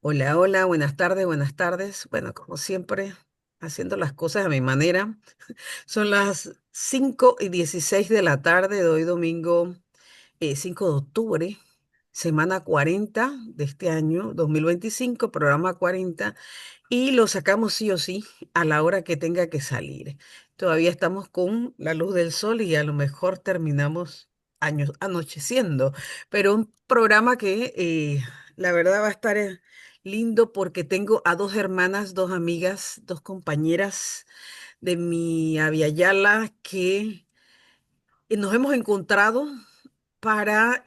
Hola, hola, buenas tardes, buenas tardes. Bueno, como siempre, haciendo las cosas a mi manera. Son las 5:16 de la tarde de hoy domingo 5 de octubre, semana 40 de este año 2025, programa 40, y lo sacamos sí o sí a la hora que tenga que salir. Todavía estamos con la luz del sol y a lo mejor terminamos anocheciendo, pero un programa que la verdad va a estar lindo porque tengo a dos hermanas, dos amigas, dos compañeras de mi Yala que nos hemos encontrado para,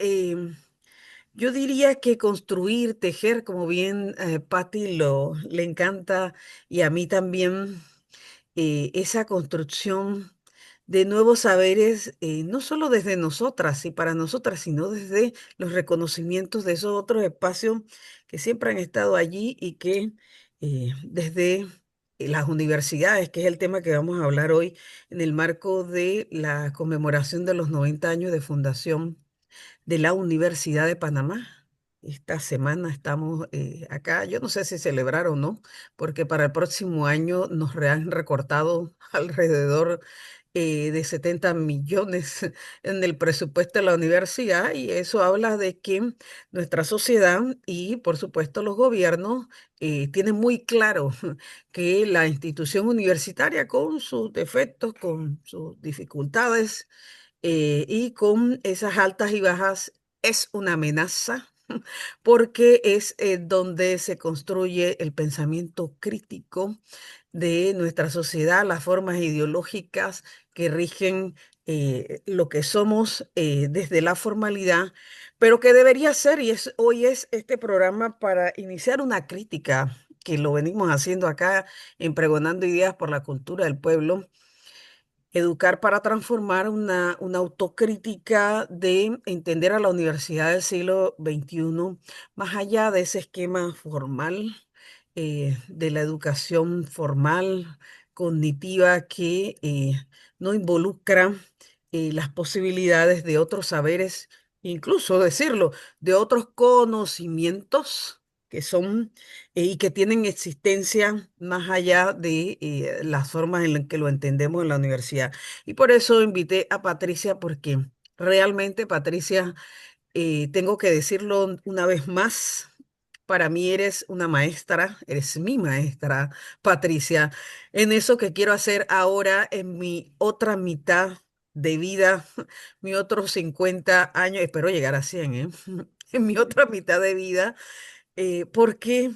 yo diría que construir, tejer, como bien Patti le encanta y a mí también, esa construcción de nuevos saberes, no solo desde nosotras y para nosotras, sino desde los reconocimientos de esos otros espacios que siempre han estado allí y que desde las universidades, que es el tema que vamos a hablar hoy en el marco de la conmemoración de los 90 años de fundación de la Universidad de Panamá. Esta semana estamos acá, yo no sé si celebrar o no, porque para el próximo año nos han recortado alrededor de 70 millones en el presupuesto de la universidad y eso habla de que nuestra sociedad y por supuesto los gobiernos tienen muy claro que la institución universitaria con sus defectos, con sus dificultades, y con esas altas y bajas es una amenaza porque es donde se construye el pensamiento crítico de nuestra sociedad, las formas ideológicas que rigen lo que somos desde la formalidad, pero que debería ser, y hoy es este programa para iniciar una crítica, que lo venimos haciendo acá en Pregonando Ideas por la Cultura del Pueblo. Educar para transformar una autocrítica de entender a la universidad del siglo XXI más allá de ese esquema formal, de la educación formal, cognitiva, que no involucra las posibilidades de otros saberes, incluso decirlo, de otros conocimientos que son y que tienen existencia más allá de las formas en las que lo entendemos en la universidad. Y por eso invité a Patricia, porque realmente, Patricia, tengo que decirlo una vez más, para mí eres una maestra, eres mi maestra, Patricia, en eso que quiero hacer ahora en mi otra mitad de vida, mi otros 50 años, espero llegar a 100, ¿eh? En mi otra mitad de vida, porque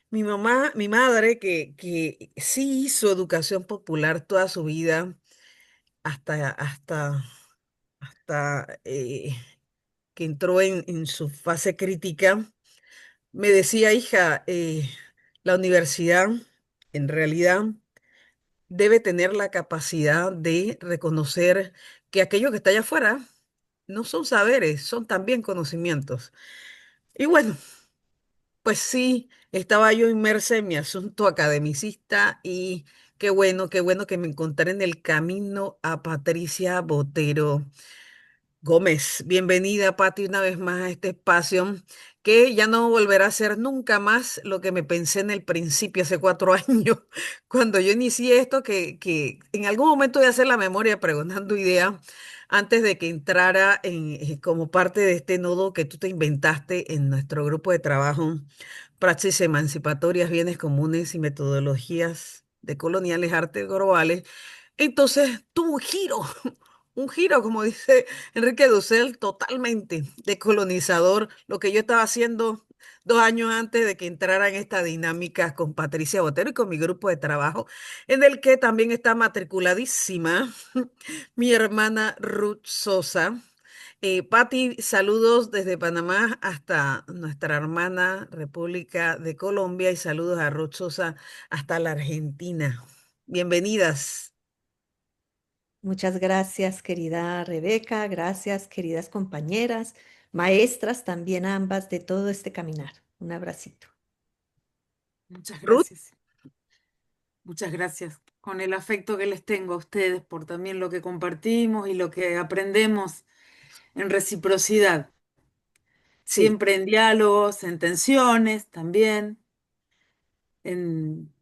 mi mamá, mi madre, que sí hizo educación popular toda su vida, hasta que entró en su fase crítica, me decía, hija, la universidad en realidad debe tener la capacidad de reconocer que aquello que está allá afuera no son saberes, son también conocimientos. Y bueno, pues sí, estaba yo inmersa en mi asunto academicista y qué bueno que me encontré en el camino a Patricia Botero Gómez. Bienvenida, Pati, una vez más a este espacio que ya no volverá a ser nunca más lo que me pensé en el principio, hace 4 años, cuando yo inicié esto, que en algún momento voy a hacer la memoria preguntando idea antes de que entrara como parte de este nodo que tú te inventaste en nuestro grupo de trabajo, Praxis Emancipatorias, Bienes Comunes y Metodologías de Coloniales Artes Globales. Entonces tuvo un giro, como dice Enrique Dussel, totalmente decolonizador, lo que yo estaba haciendo 2 años antes de que entrara en esta dinámica con Patricia Botero y con mi grupo de trabajo, en el que también está matriculadísima mi hermana Ruth Sosa. Pati, saludos desde Panamá hasta nuestra hermana República de Colombia y saludos a Ruth Sosa hasta la Argentina. Bienvenidas. Muchas gracias, querida Rebeca, gracias, queridas compañeras, maestras también ambas de todo este caminar. Un abracito. Muchas Ruth. gracias, muchas gracias. Con el afecto que les tengo a ustedes por también lo que compartimos y lo que aprendemos en reciprocidad. Sí, siempre en diálogos, en tensiones también, en,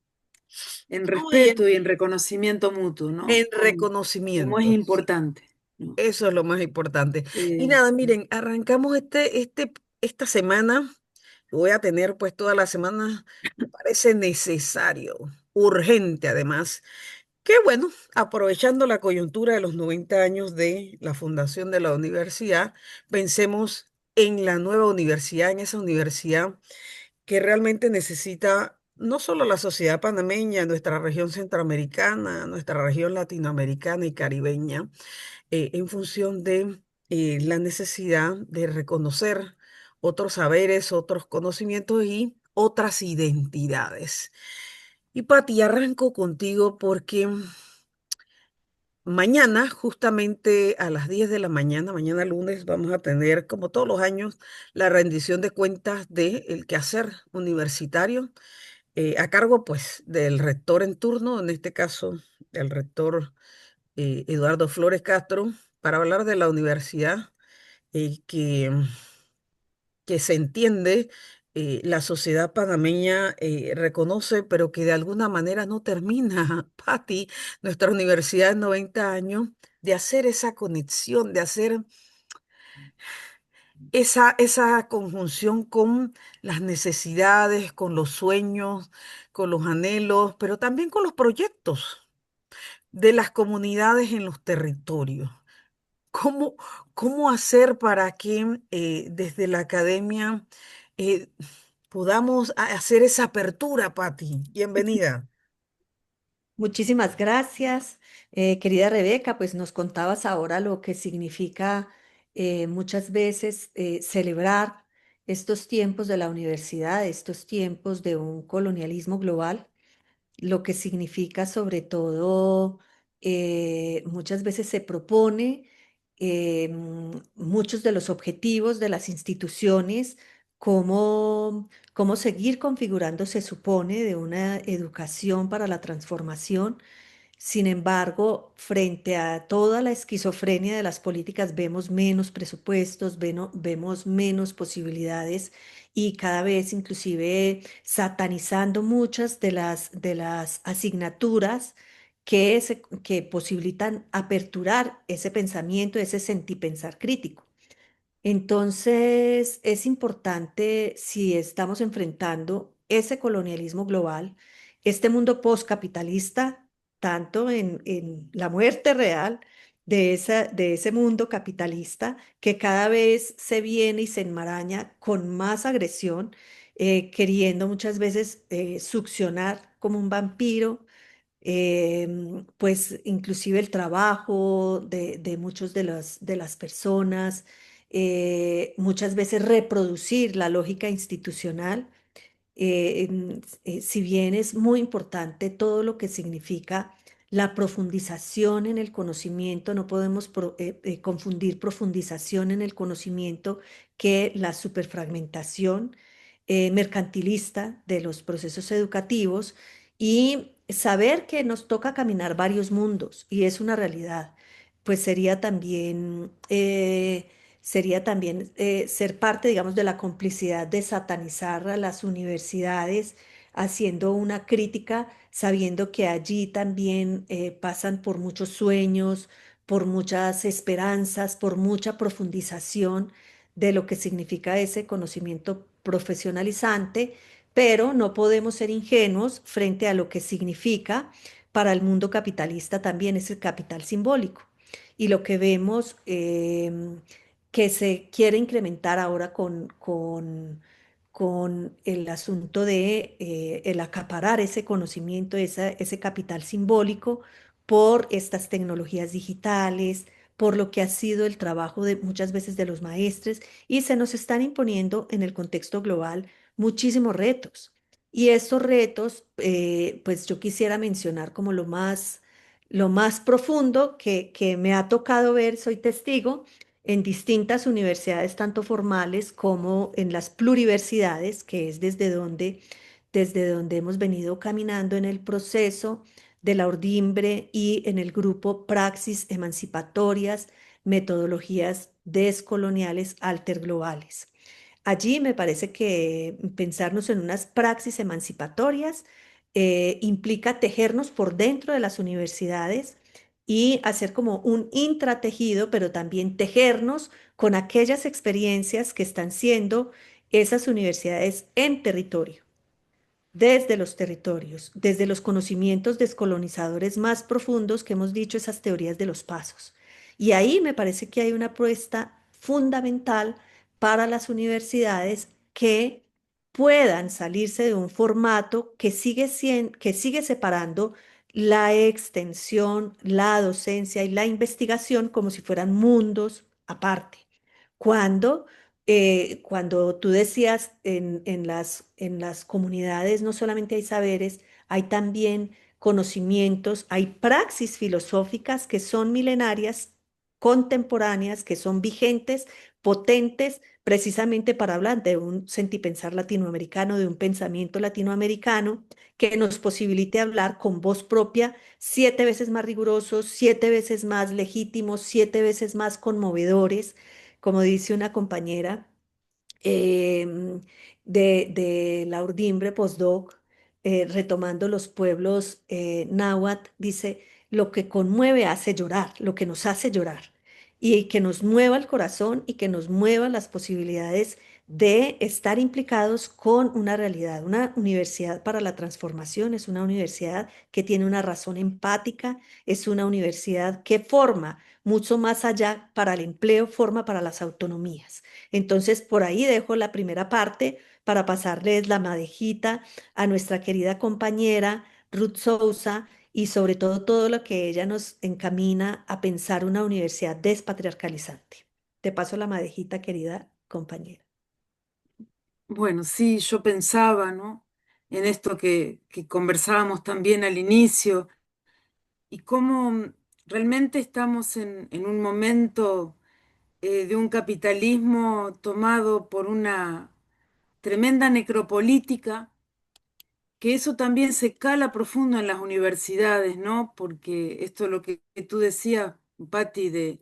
en no, y respeto y en reconocimiento mutuo, ¿no? en Como es reconocimiento, sí, importante, ¿no? eso es lo más importante. Y Eh, nada, miren, arrancamos esta semana. Voy a tener pues toda la semana, me parece necesario, urgente además, que bueno, aprovechando la coyuntura de los 90 años de la fundación de la universidad, pensemos en la nueva universidad, en esa universidad que realmente necesita no solo la sociedad panameña, nuestra región centroamericana, nuestra región latinoamericana y caribeña, en función de la necesidad de reconocer otros saberes, otros conocimientos y otras identidades. Y Pati, arranco contigo porque mañana, justamente a las 10 de la mañana, mañana lunes, vamos a tener, como todos los años, la rendición de cuentas del quehacer universitario, a cargo pues del rector en turno, en este caso el rector Eduardo Flores Castro, para hablar de la universidad eh, que, que se entiende, la sociedad panameña reconoce, pero que de alguna manera no termina, Patti, nuestra universidad en 90 años, de hacer esa conexión, de hacer esa conjunción con las necesidades, con los sueños, con los anhelos, pero también con los proyectos de las comunidades en los territorios. ¿Cómo, cómo hacer para que desde la academia eh, podamos hacer esa apertura, Patti? Bienvenida. Muchísimas gracias, querida Rebeca. Pues nos contabas ahora lo que significa muchas veces celebrar estos tiempos de la universidad, estos tiempos de un colonialismo global, lo que significa sobre todo, muchas veces se propone muchos de los objetivos de las instituciones, cómo seguir configurando, se supone, de una educación para la transformación. Sin embargo, frente a toda la esquizofrenia de las políticas, vemos menos presupuestos, vemos menos posibilidades y cada vez inclusive satanizando muchas de las asignaturas que posibilitan aperturar ese pensamiento, ese sentipensar crítico. Entonces, es importante si estamos enfrentando ese colonialismo global, este mundo postcapitalista, tanto en la muerte real de ese mundo capitalista que cada vez se viene y se enmaraña con más agresión, queriendo muchas veces succionar como un vampiro pues inclusive el trabajo de muchos de las personas, muchas veces reproducir la lógica institucional, si bien es muy importante todo lo que significa la profundización en el conocimiento, no podemos confundir profundización en el conocimiento que la superfragmentación mercantilista de los procesos educativos y saber que nos toca caminar varios mundos y es una realidad, pues sería también ser parte, digamos, de la complicidad de satanizar a las universidades, haciendo una crítica, sabiendo que allí también pasan por muchos sueños, por muchas esperanzas, por mucha profundización de lo que significa ese conocimiento profesionalizante, pero no podemos ser ingenuos frente a lo que significa para el mundo capitalista también ese capital simbólico. Y lo que vemos que se quiere incrementar ahora con el asunto de el acaparar ese conocimiento, ese capital simbólico por estas tecnologías digitales, por lo que ha sido el trabajo de muchas veces de los maestres y se nos están imponiendo en el contexto global muchísimos retos. Y estos retos, pues yo quisiera mencionar como lo más profundo que me ha tocado ver, soy testigo en distintas universidades, tanto formales como en las pluriversidades, que es desde donde hemos venido caminando en el proceso de la Ordimbre y en el grupo Praxis Emancipatorias, Metodologías Descoloniales Alterglobales. Allí me parece que pensarnos en unas praxis emancipatorias implica tejernos por dentro de las universidades y hacer como un intratejido, pero también tejernos con aquellas experiencias que están siendo esas universidades en territorio, desde los territorios, desde los conocimientos descolonizadores más profundos que hemos dicho, esas teorías de los pasos. Y ahí me parece que hay una apuesta fundamental para las universidades que puedan salirse de un formato que sigue separando la extensión, la docencia y la investigación como si fueran mundos aparte. Cuando cuando tú decías en las comunidades no solamente hay saberes, hay también conocimientos, hay praxis filosóficas que son milenarias, contemporáneas, que son vigentes, potentes, precisamente para hablar de un sentipensar latinoamericano, de un pensamiento latinoamericano que nos posibilite hablar con voz propia, 7 veces más rigurosos, 7 veces más legítimos, 7 veces más conmovedores como dice una compañera em, de la Urdimbre postdoc, retomando los pueblos náhuatl, dice, lo que conmueve hace llorar, lo que nos hace llorar, y que nos mueva el corazón y que nos mueva las posibilidades de estar implicados con una realidad. Una universidad para la transformación es una universidad que tiene una razón empática, es una universidad que forma mucho más allá para el empleo, forma para las autonomías. Entonces, por ahí dejo la primera parte para pasarles la madejita a nuestra querida compañera Ruth Sousa y sobre todo todo lo que ella nos encamina a pensar una universidad despatriarcalizante. Te paso la madejita, querida compañera. Bueno, sí, yo pensaba, ¿no? En esto que conversábamos también al inicio y cómo realmente estamos en un momento de un capitalismo tomado por una tremenda necropolítica, que eso también se cala profundo en las universidades, ¿no? Porque esto es lo que tú decías, Patti, de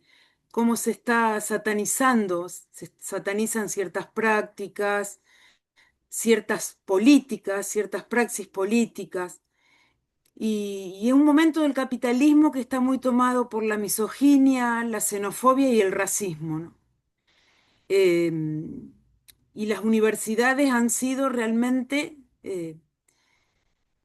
cómo se está satanizando, se satanizan ciertas prácticas, ciertas políticas, ciertas praxis políticas. Y en un momento del capitalismo que está muy tomado por la misoginia, la xenofobia y el racismo, ¿no? Y las universidades han sido realmente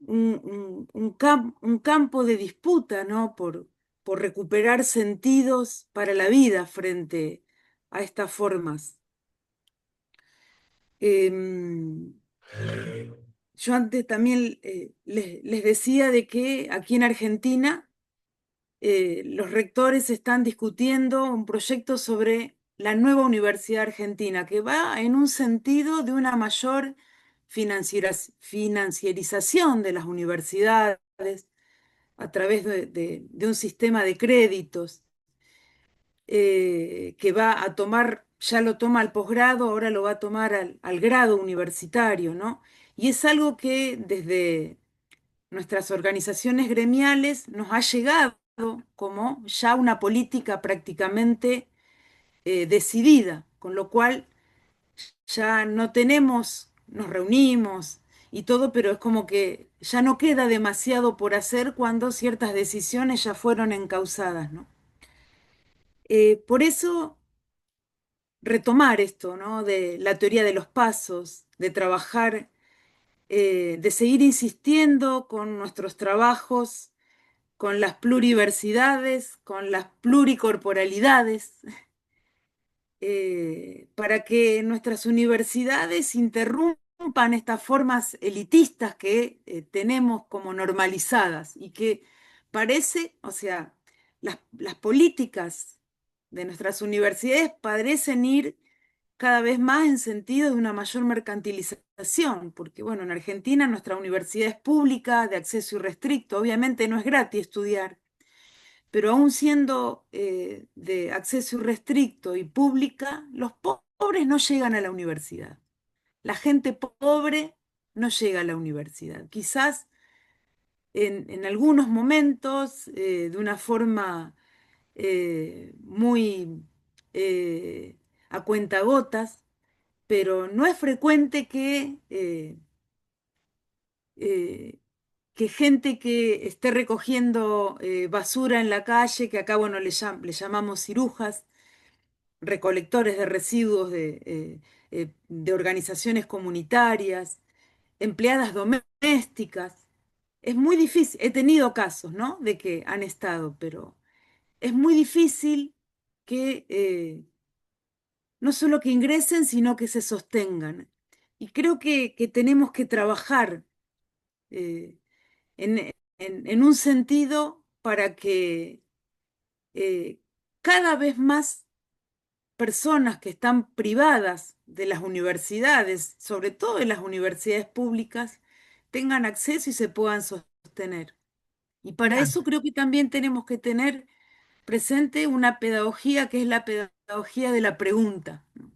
un campo de disputa, ¿no? Por recuperar sentidos para la vida frente a estas formas. Em, yo antes también les decía de que aquí en Argentina los rectores están discutiendo un proyecto sobre la nueva Universidad Argentina, que va en un sentido de una mayor financiarización de las universidades a través de un sistema de créditos que va a tomar, ya lo toma al posgrado, ahora lo va a tomar al grado universitario, ¿no? Y es algo que desde nuestras organizaciones gremiales nos ha llegado como ya una política prácticamente decidida, con lo cual ya no tenemos, nos reunimos y todo, pero es como que ya no queda demasiado por hacer cuando ciertas decisiones ya fueron encausadas, ¿no? Por eso retomar esto, ¿no? De la teoría de los pasos, de trabajar, de seguir insistiendo con nuestros trabajos, con las pluriversidades, con las pluricorporalidades, para que nuestras universidades interrumpan estas formas elitistas que tenemos como normalizadas y que parece, o sea, las políticas de nuestras universidades parecen ir cada vez más en sentido de una mayor mercantilización, porque bueno, en Argentina nuestra universidad es pública, de acceso irrestricto, obviamente no es gratis estudiar, pero aún siendo de acceso irrestricto y pública, los pobres no llegan a la universidad. La gente pobre no llega a la universidad. Quizás en algunos momentos, de una forma muy a cuentagotas, pero no es frecuente eh, que gente que esté recogiendo basura en la calle, que acá, bueno, le llamamos cirujas, recolectores de residuos de organizaciones comunitarias, empleadas domésticas. Es muy difícil, he tenido casos, ¿no? De que han estado, pero es muy difícil que no solo que ingresen, sino que se sostengan. Y creo que tenemos que trabajar eh, en, en un sentido para que eh, cada vez más personas que están privadas de las universidades, sobre todo de las universidades públicas, tengan acceso y se puedan sostener. Y para Claro, eso creo que también tenemos que tener presente una pedagogía que es la pedagogía de la pregunta, ¿no?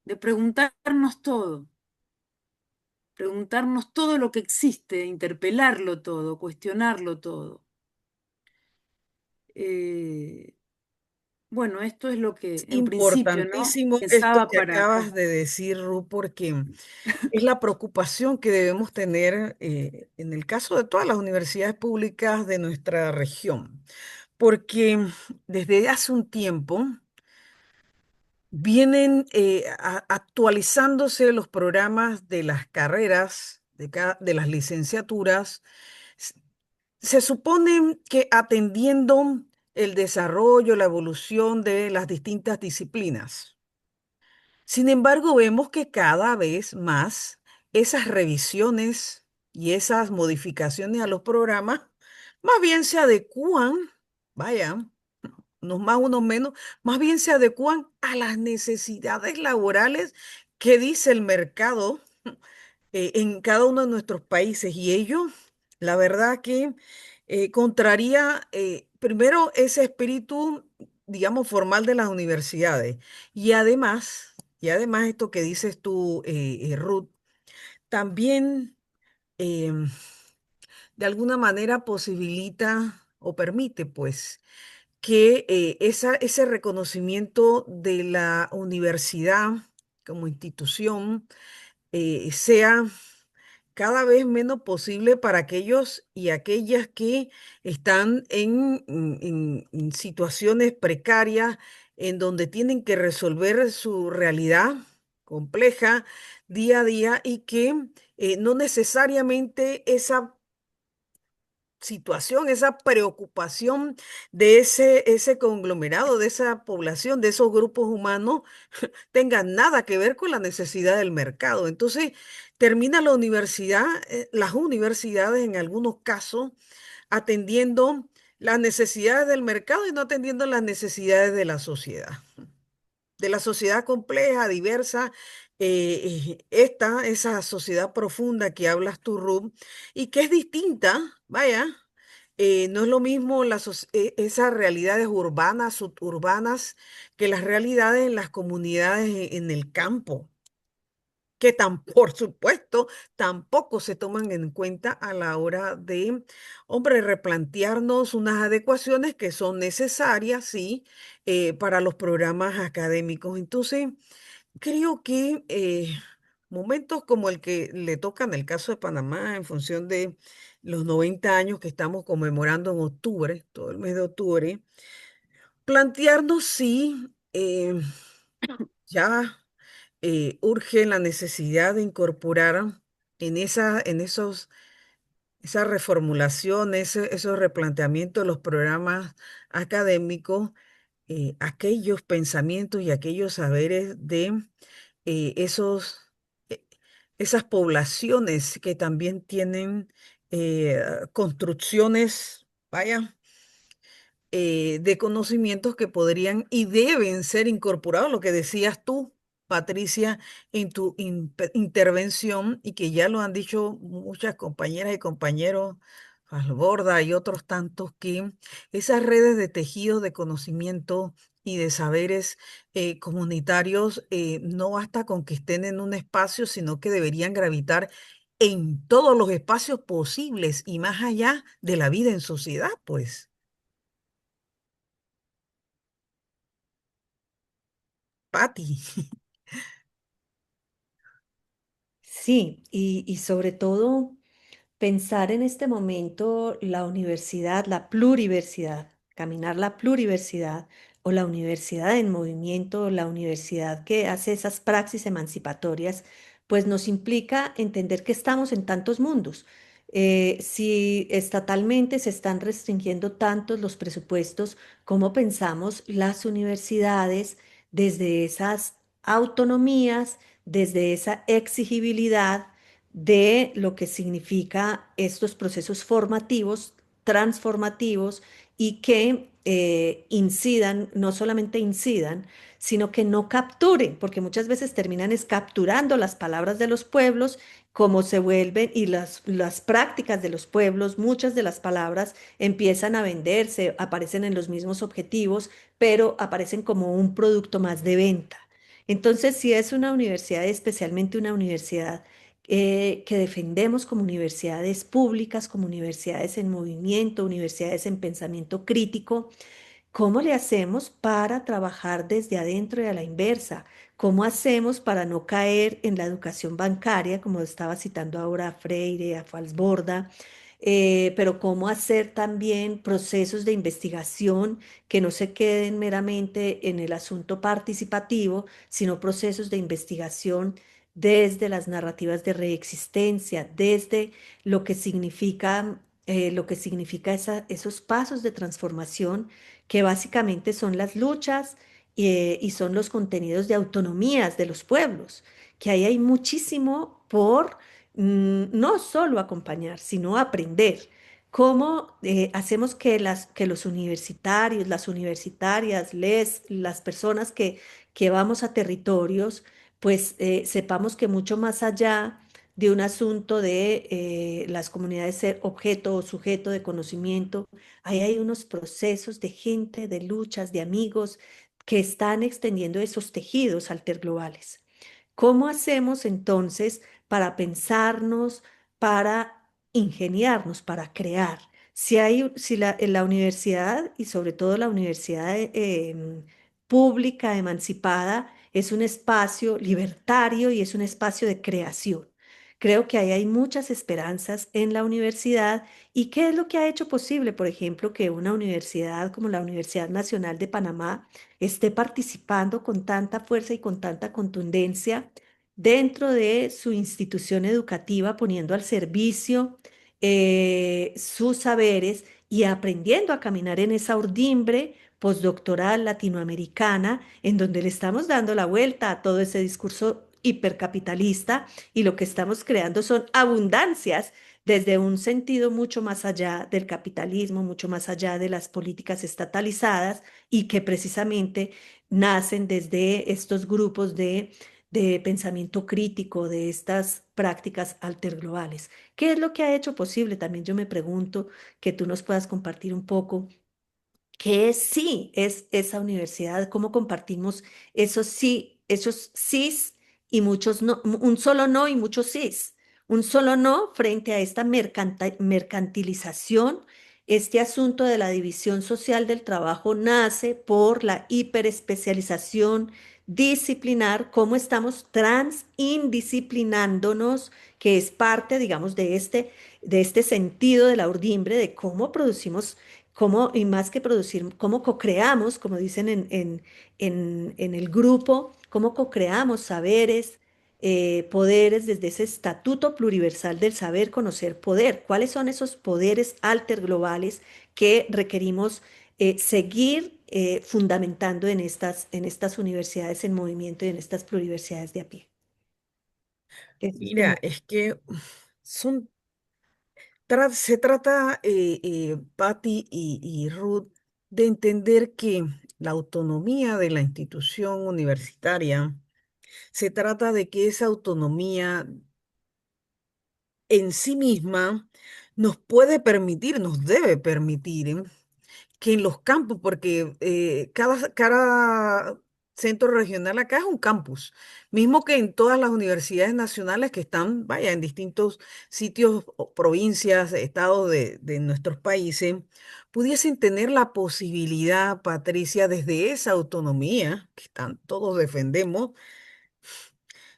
De preguntarnos todo lo que existe, interpelarlo todo, cuestionarlo todo. Eh, bueno, esto es lo que en principio, ¿no? importantísimo esto Pensaba que para... acabas de decir, Ru, porque es la preocupación que debemos tener en el caso de todas las universidades públicas de nuestra región, porque desde hace un tiempo vienen actualizándose los programas de las carreras, de las licenciaturas. S- Se supone que atendiendo el desarrollo, la evolución de las distintas disciplinas. Sin embargo, vemos que cada vez más esas revisiones y esas modificaciones a los programas más bien se adecúan, vaya, unos más, unos menos, más bien se adecúan a las necesidades laborales que dice el mercado en cada uno de nuestros países. Y ello, la verdad que contraría primero ese espíritu, digamos, formal de las universidades. Y además esto que dices tú, Ruth, también de alguna manera posibilita o permite, pues, que ese reconocimiento de la universidad como institución sea cada vez menos posible para aquellos y aquellas que están en situaciones precarias, en donde tienen que resolver su realidad compleja día a día y que no necesariamente esa situación, esa preocupación de ese conglomerado, de esa población, de esos grupos humanos, tenga nada que ver con la necesidad del mercado. Entonces, termina la universidad, las universidades en algunos casos atendiendo las necesidades del mercado y no atendiendo las necesidades de la sociedad compleja, diversa, esa sociedad profunda que hablas tú, Rub, y que es distinta, vaya, no es lo mismo esas realidades urbanas, suburbanas, que las realidades en las comunidades en el campo, que por supuesto, tampoco se toman en cuenta a la hora de, hombre, replantearnos unas adecuaciones que son necesarias, sí, para los programas académicos. Entonces, creo que momentos como el que le toca en el caso de Panamá, en función de los 90 años que estamos conmemorando en octubre, todo el mes de octubre, plantearnos si ya urge la necesidad de incorporar esa reformulación, esos replanteamientos de los programas académicos, aquellos pensamientos y aquellos saberes de esos, eh, esas poblaciones que también tienen construcciones, vaya, de conocimientos que podrían y deben ser incorporados, lo que decías tú, Patricia, en tu intervención y que ya lo han dicho muchas compañeras y compañeros, Alborda y otros tantos, que esas redes de tejidos de conocimiento y de saberes comunitarios no basta con que estén en un espacio, sino que deberían gravitar en todos los espacios posibles y más allá de la vida en sociedad, pues. Patti. Sí, y sobre todo pensar en este momento la universidad, la pluriversidad, caminar la pluriversidad o la universidad en movimiento, la universidad que hace esas praxis emancipatorias, pues nos implica entender que estamos en tantos mundos. Si estatalmente se están restringiendo tantos los presupuestos, ¿cómo pensamos las universidades desde esas autonomías, desde esa exigibilidad de lo que significa estos procesos formativos, transformativos y que incidan, no solamente incidan, sino que no capturen, porque muchas veces terminan es capturando las palabras de los pueblos, como se vuelven, y las prácticas de los pueblos, muchas de las palabras empiezan a venderse, aparecen en los mismos objetivos, pero aparecen como un producto más de venta. Entonces, si es una universidad, especialmente una universidad que defendemos como universidades públicas, como universidades en movimiento, universidades en pensamiento crítico, ¿cómo le hacemos para trabajar desde adentro y a la inversa? ¿Cómo hacemos para no caer en la educación bancaria, como estaba citando ahora a Freire, a Falsborda? Pero cómo hacer también procesos de investigación que no se queden meramente en el asunto participativo, sino procesos de investigación desde las narrativas de reexistencia, desde lo que significa esos pasos de transformación que básicamente son las luchas y son los contenidos de autonomías de los pueblos, que ahí hay muchísimo por no solo acompañar, sino aprender. ¿Cómo hacemos que, que los universitarios, las universitarias, las personas que vamos a territorios, pues sepamos que mucho más allá de un asunto de las comunidades ser objeto o sujeto de conocimiento, ahí hay unos procesos de gente, de luchas, de amigos que están extendiendo esos tejidos alterglobales. ¿Cómo hacemos entonces para pensarnos, para ingeniarnos, para crear? Si en la universidad y sobre todo la universidad pública, emancipada, es un espacio libertario y es un espacio de creación. Creo que ahí hay muchas esperanzas en la universidad. ¿Y qué es lo que ha hecho posible, por ejemplo, que una universidad como la Universidad Nacional de Panamá esté participando con tanta fuerza y con tanta contundencia dentro de su institución educativa, poniendo al servicio sus saberes y aprendiendo a caminar en esa urdimbre postdoctoral latinoamericana, en donde le estamos dando la vuelta a todo ese discurso hipercapitalista y lo que estamos creando son abundancias desde un sentido mucho más allá del capitalismo, mucho más allá de las políticas estatalizadas y que precisamente nacen desde estos grupos de pensamiento crítico, de estas prácticas alterglobales. ¿Qué es lo que ha hecho posible? También yo me pregunto que tú nos puedas compartir un poco. ¿Qué sí es esa universidad? ¿Cómo compartimos esos sí, esos sís y muchos no, un solo no y muchos sís? Un solo no frente a esta mercantilización. Este asunto de la división social del trabajo nace por la hiperespecialización disciplinar, cómo estamos transindisciplinándonos, que es parte, digamos, de este sentido de la urdimbre, de cómo producimos cómo, y más que producir, cómo co-creamos, como dicen en el grupo, cómo co-creamos saberes, poderes desde ese estatuto pluriversal del saber, conocer, poder. ¿Cuáles son esos poderes alterglobales que requerimos seguir fundamentando en estas universidades en movimiento y en estas pluriversidades de a pie? Ese es Mira, como, es que son, se trata, Patti y Ruth, de entender que la autonomía de la institución universitaria, se trata de que esa autonomía en sí misma nos puede permitir, nos debe permitir, que en los campos, porque cada centro regional acá es un campus, mismo que en todas las universidades nacionales que están, vaya, en distintos sitios, o provincias, estados de nuestros países, pudiesen tener la posibilidad, Patricia, desde esa autonomía que todos defendemos,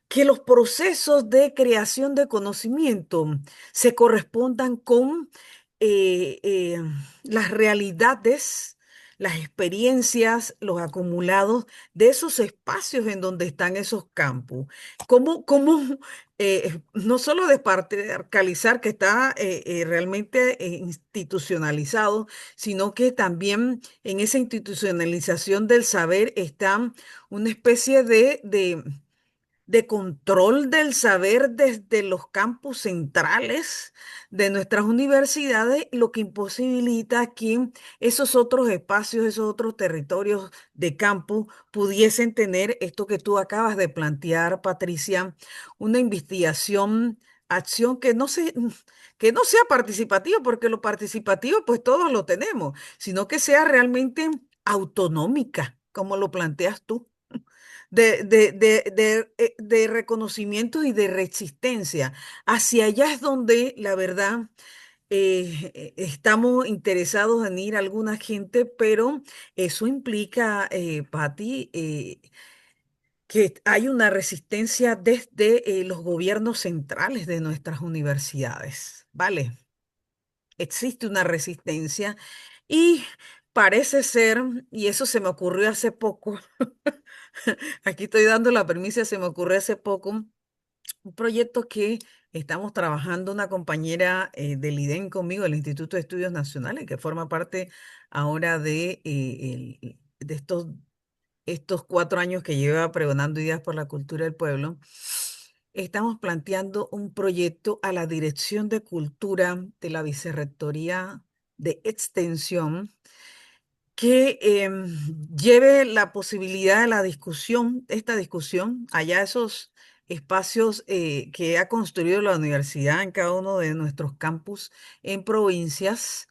que los procesos de creación de conocimiento se correspondan con eh, eh, las realidades, las experiencias, los acumulados de esos espacios en donde están esos campos. No solo despatriarcalizar que está realmente institucionalizado, sino que también en esa institucionalización del saber está una especie de control del saber desde los campus centrales de nuestras universidades, lo que imposibilita que esos otros espacios, esos otros territorios de campus pudiesen tener esto que tú acabas de plantear, Patricia, una investigación, acción que no sea participativa, porque lo participativo pues todos lo tenemos, sino que sea realmente autonómica, como lo planteas tú de reconocimiento y de resistencia. Hacia allá es donde, la verdad, estamos interesados en ir alguna gente, pero eso implica, Patti, que hay una resistencia desde los gobiernos centrales de nuestras universidades, ¿vale? Existe una resistencia y parece ser, y eso se me ocurrió hace poco, aquí estoy dando la premisa, se me ocurrió hace poco, un proyecto que estamos trabajando una compañera del IDEN conmigo, el Instituto de Estudios Nacionales, que forma parte ahora de estos 4 años que lleva pregonando ideas por la cultura del pueblo. Estamos planteando un proyecto a la Dirección de Cultura de la Vicerrectoría de Extensión que lleve la posibilidad de la discusión, esta discusión, allá esos espacios que ha construido la universidad en cada uno de nuestros campus en provincias,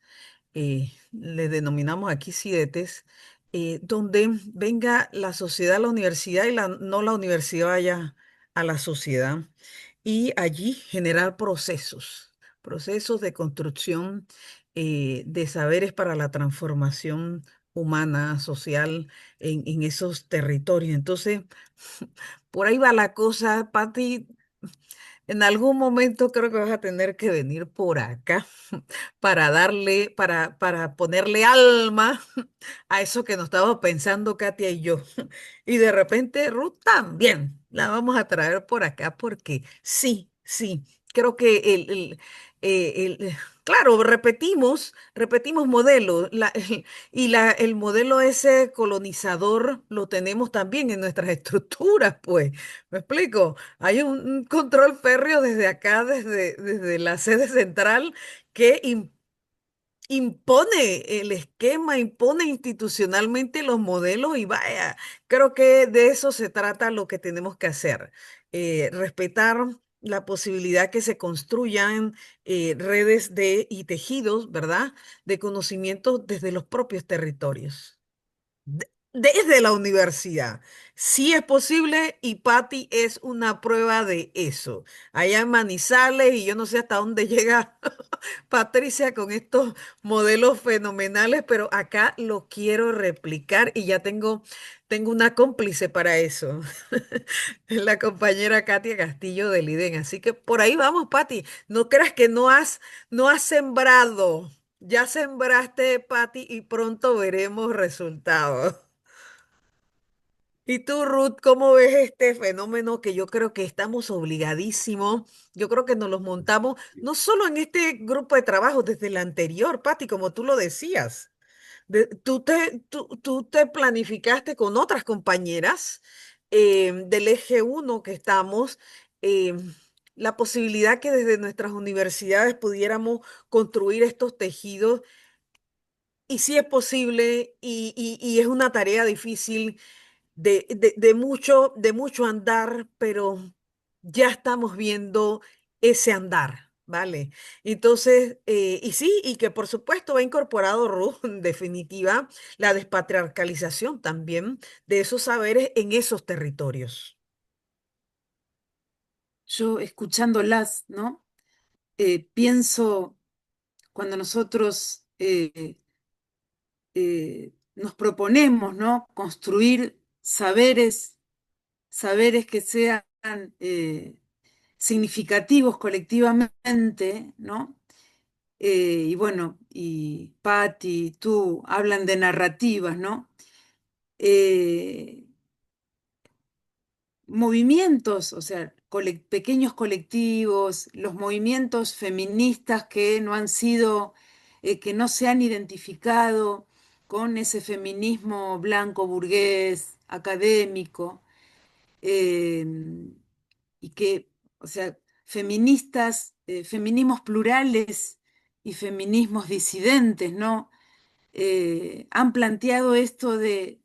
le denominamos aquí CIDETES, donde venga la sociedad a la universidad y no la universidad vaya a la sociedad y allí generar procesos de construcción de saberes para la transformación humana, social en esos territorios. Entonces, por ahí va la cosa, Patti. En algún momento creo que vas a tener que venir por acá para ponerle alma a eso que nos estábamos pensando Katia y yo. Y de repente Ruth también la vamos a traer por acá porque sí, sí, creo que claro, repetimos modelos el modelo ese colonizador lo tenemos también en nuestras estructuras, pues. ¿Me explico? Hay un control férreo desde acá, desde la sede central, que impone el esquema, impone institucionalmente los modelos y vaya, creo que de eso se trata lo que tenemos que hacer, respetar la posibilidad que se construyan redes y tejidos, ¿verdad? De conocimiento desde los propios territorios desde la universidad. Sí es posible y Patti es una prueba de eso. Allá en Manizales y yo no sé hasta dónde llega Patricia con estos modelos fenomenales, pero acá lo quiero replicar y ya tengo una cómplice para eso. La compañera Katia Castillo del IDEN. Así que por ahí vamos, Patti. No creas que no has sembrado. Ya sembraste, Patti, y pronto veremos resultados. ¿Y tú, Ruth, cómo ves este fenómeno que yo creo que estamos obligadísimos? Yo creo que nos los montamos no solo en este grupo de trabajo, desde el anterior, Patti, como tú lo decías. Tú te planificaste con otras compañeras del eje uno que estamos, eh, la posibilidad que desde nuestras universidades pudiéramos construir estos tejidos. Y sí es posible y es una tarea difícil de mucho andar, pero ya estamos viendo ese andar, ¿vale? Entonces, y sí, y que por supuesto va incorporado, Ruth, en definitiva, la despatriarcalización también de esos saberes en esos territorios. Yo escuchándolas, ¿no? Pienso cuando nosotros nos proponemos, ¿no? Construir saberes que sean significativos colectivamente, ¿no? Y bueno, y Patti, tú hablan de narrativas, ¿no? Eh, movimientos, o sea, pequeños colectivos, los movimientos feministas que no han sido, que no se han identificado con ese feminismo blanco, burgués, académico, eh, y que, o sea, feministas, feminismos plurales y feminismos disidentes, ¿no? Han planteado esto de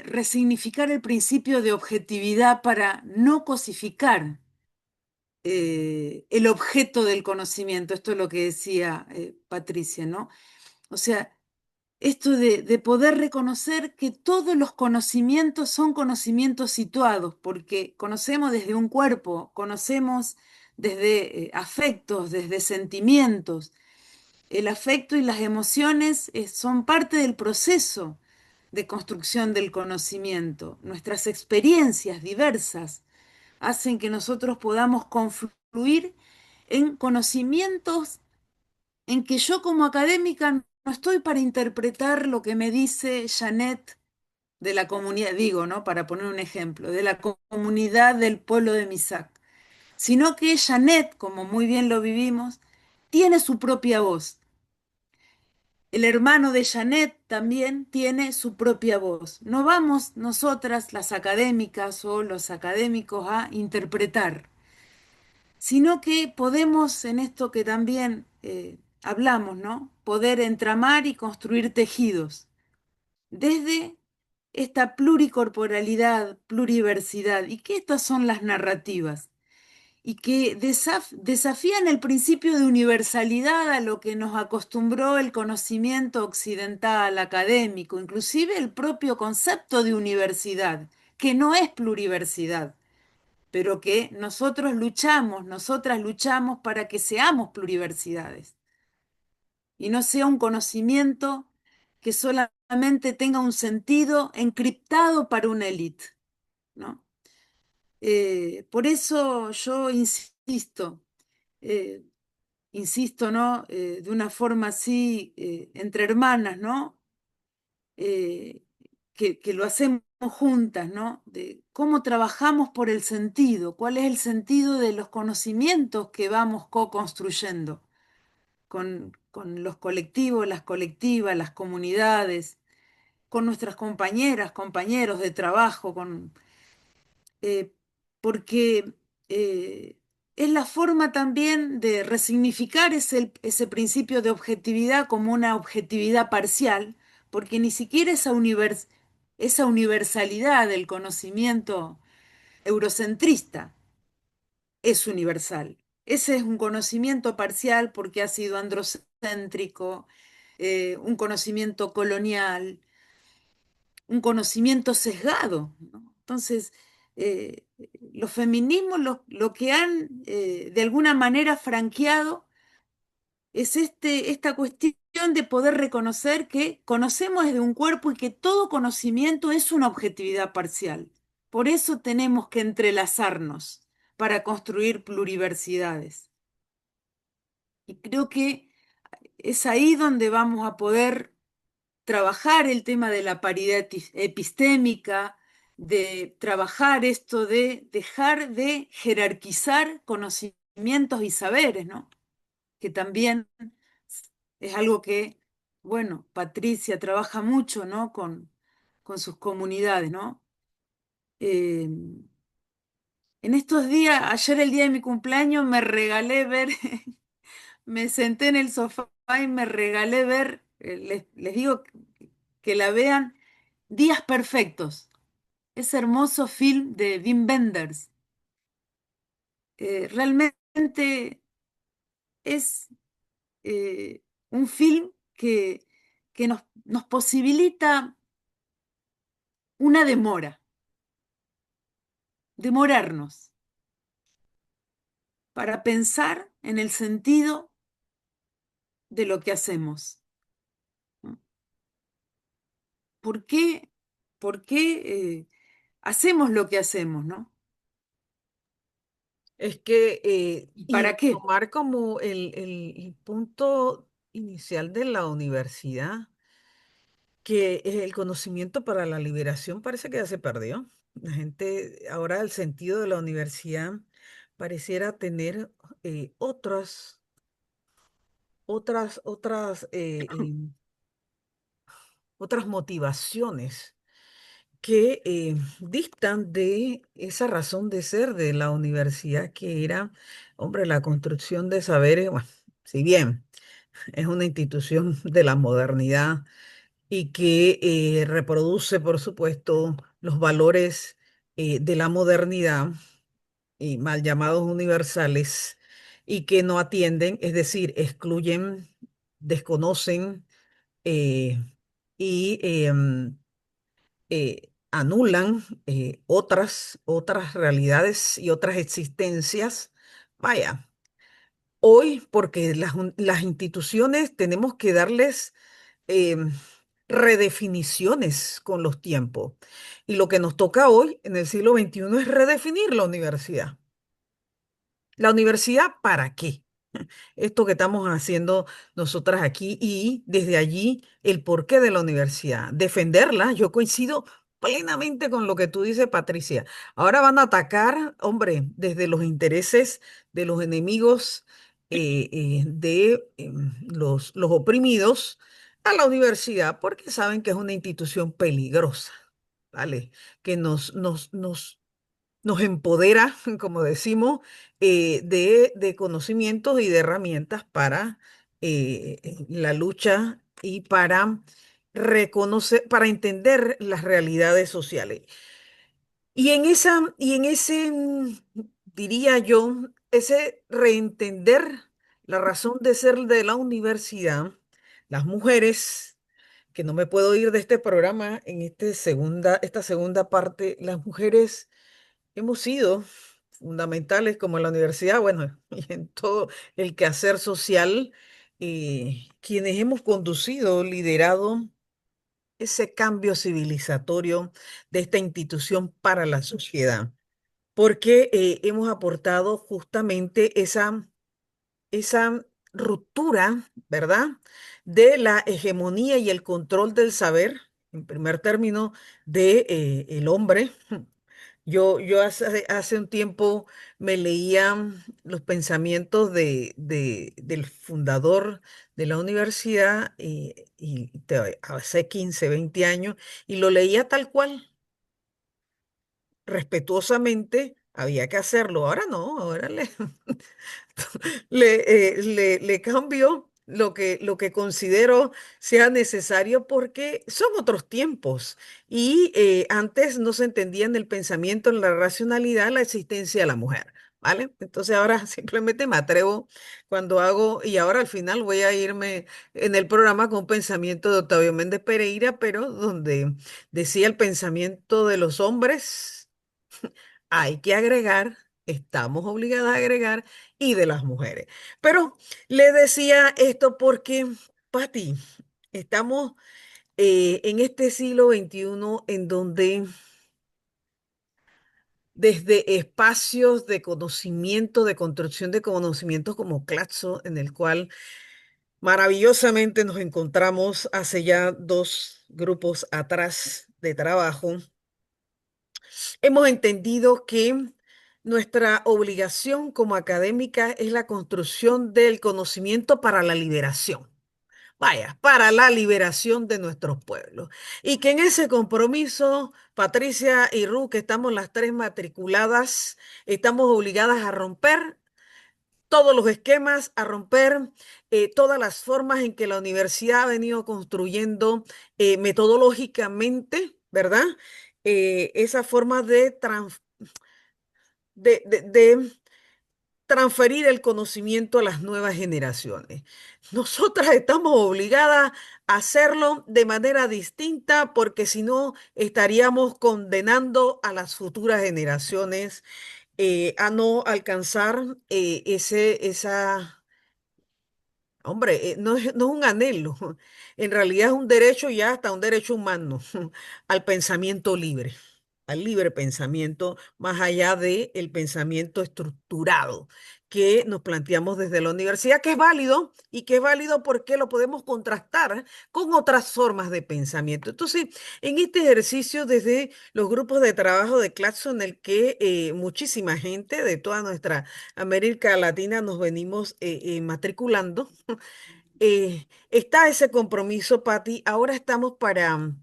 resignificar el principio de objetividad para no cosificar el objeto del conocimiento. Esto es lo que decía Patricia, ¿no? O sea, esto de poder reconocer que todos los conocimientos son conocimientos situados, porque conocemos desde un cuerpo, conocemos desde afectos, desde sentimientos. El afecto y las emociones son parte del proceso de construcción del conocimiento. Nuestras experiencias diversas hacen que nosotros podamos confluir en conocimientos en que yo como académica no estoy para interpretar lo que me dice Janet de la comunidad, digo, ¿no? Para poner un ejemplo, de la comunidad del pueblo de Misak, sino que Janet, como muy bien lo vivimos, tiene su propia voz. El hermano de Janet también tiene su propia voz. No vamos nosotras, las académicas o los académicos, a interpretar, sino que podemos, en esto que también hablamos, ¿no? Poder entramar y construir tejidos desde esta pluricorporalidad, pluriversidad, y que estas son las narrativas y que desafían el principio de universalidad a lo que nos acostumbró el conocimiento occidental académico, inclusive el propio concepto de universidad, que no es pluriversidad, pero que nosotros luchamos, nosotras luchamos para que seamos pluriversidades y no sea un conocimiento que solamente tenga un sentido encriptado para una élite, ¿no? Por eso yo eh, insisto, ¿no? De una forma así, entre hermanas, ¿no? Eh, que lo hacemos juntas, ¿no? De cómo trabajamos por el sentido, cuál es el sentido de los conocimientos que vamos co-construyendo con los colectivos, las colectivas, las comunidades, con nuestras compañeras, compañeros de trabajo, eh, porque es la forma también de resignificar ese principio de objetividad como una objetividad parcial, porque ni siquiera esa universalidad del conocimiento eurocentrista es universal. Ese es un conocimiento parcial porque ha sido androcéntrico, un conocimiento colonial, un conocimiento sesgado, ¿no? Entonces, eh, los feminismos lo que han de alguna manera franqueado es esta cuestión de poder reconocer que conocemos desde un cuerpo y que todo conocimiento es una objetividad parcial. Por eso tenemos que entrelazarnos para construir pluriversidades. Y creo que es ahí donde vamos a poder trabajar el tema de la paridad epistémica, de trabajar esto de dejar de jerarquizar conocimientos y saberes, ¿no? Que también es algo que, bueno, Patricia trabaja mucho, ¿no? Con sus comunidades, ¿no? Eh, en estos días, ayer el día de mi cumpleaños, me regalé ver, me senté en el sofá y me regalé ver, les digo que la vean, Días Perfectos, ese hermoso film de Wim Wenders. Realmente es un film que nos posibilita una demorarnos para pensar en el sentido de lo que hacemos, ¿no? ¿Por qué, por qué hacemos lo que hacemos, ¿no? Es que, ¿Y y para qué? tomar como el punto inicial de la universidad, que el conocimiento para la liberación parece que ya se perdió. La gente, ahora el sentido de la universidad pareciera tener otras, otras motivaciones que distan de esa razón de ser de la universidad, que era, hombre, la construcción de saberes. Bueno, si bien es una institución de la modernidad y que reproduce, por supuesto, los valores de la modernidad, y mal llamados universales, y que no atienden, es decir, excluyen, desconocen eh, y anulan otras realidades y otras existencias. Vaya, hoy, porque las instituciones tenemos que darles em, redefiniciones con los tiempos. Y lo que nos toca hoy, en el siglo XXI, es redefinir la universidad. ¿La universidad para qué? Esto que estamos haciendo nosotras aquí, y desde allí el porqué de la universidad. Defenderla, yo coincido plenamente con lo que tú dices, Patricia. Ahora van a atacar, hombre, desde los intereses de los enemigos de los oprimidos a la universidad, porque saben que es una institución peligrosa, ¿vale? Que nos empodera, como decimos, de conocimientos y de herramientas para la lucha y para reconocer, para entender las realidades sociales. Diría yo, ese reentender la razón de ser de la universidad, las mujeres, que no me puedo ir de este programa en esta segunda parte, las mujeres hemos sido fundamentales como en la universidad, bueno, y en todo el quehacer social, quienes hemos conducido, liderado ese cambio civilizatorio de esta institución para la sociedad, porque hemos aportado justamente esa ruptura, ¿verdad?, de la hegemonía y el control del saber, en primer término, de el hombre. Yo hace un tiempo me leía los pensamientos del fundador de la universidad, hace 15, 20 años, y lo leía tal cual, respetuosamente. Había que hacerlo. Ahora no, ahora le cambio lo que considero sea necesario, porque son otros tiempos, y antes no se entendía en el pensamiento, en la racionalidad, la existencia de la mujer, ¿vale? Entonces ahora simplemente me atrevo cuando hago, y ahora al final voy a irme en el programa con un pensamiento de Octavio Méndez Pereira, pero donde decía: el pensamiento de los hombres hay que agregar, estamos obligadas a agregar, y de las mujeres. Pero le decía esto porque, Pati, estamos en este siglo XXI, en donde desde espacios de conocimiento, de construcción de conocimientos como Claxo, en el cual maravillosamente nos encontramos hace ya 2 grupos atrás de trabajo, hemos entendido que nuestra obligación como académica es la construcción del conocimiento para la liberación. Vaya, para la liberación de nuestros pueblos. Y que en ese compromiso, Patricia y Ruth, que estamos las tres matriculadas, estamos obligadas a romper todos los esquemas, a romper todas las formas en que la universidad ha venido construyendo metodológicamente, ¿verdad? Esa forma de transferir el conocimiento a las nuevas generaciones. Nosotras estamos obligadas a hacerlo de manera distinta, porque si no estaríamos condenando a las futuras generaciones a no alcanzar hombre, no es un anhelo, en realidad es un derecho, ya hasta un derecho humano, al pensamiento libre. al libre pensamiento, más allá del pensamiento estructurado que nos planteamos desde la universidad, que es válido y que es válido porque lo podemos contrastar con otras formas de pensamiento. Entonces, en este ejercicio desde los grupos de trabajo de Claxo, en el que muchísima gente de toda nuestra América Latina nos venimos matriculando, está ese compromiso, Patti. Ahora estamos para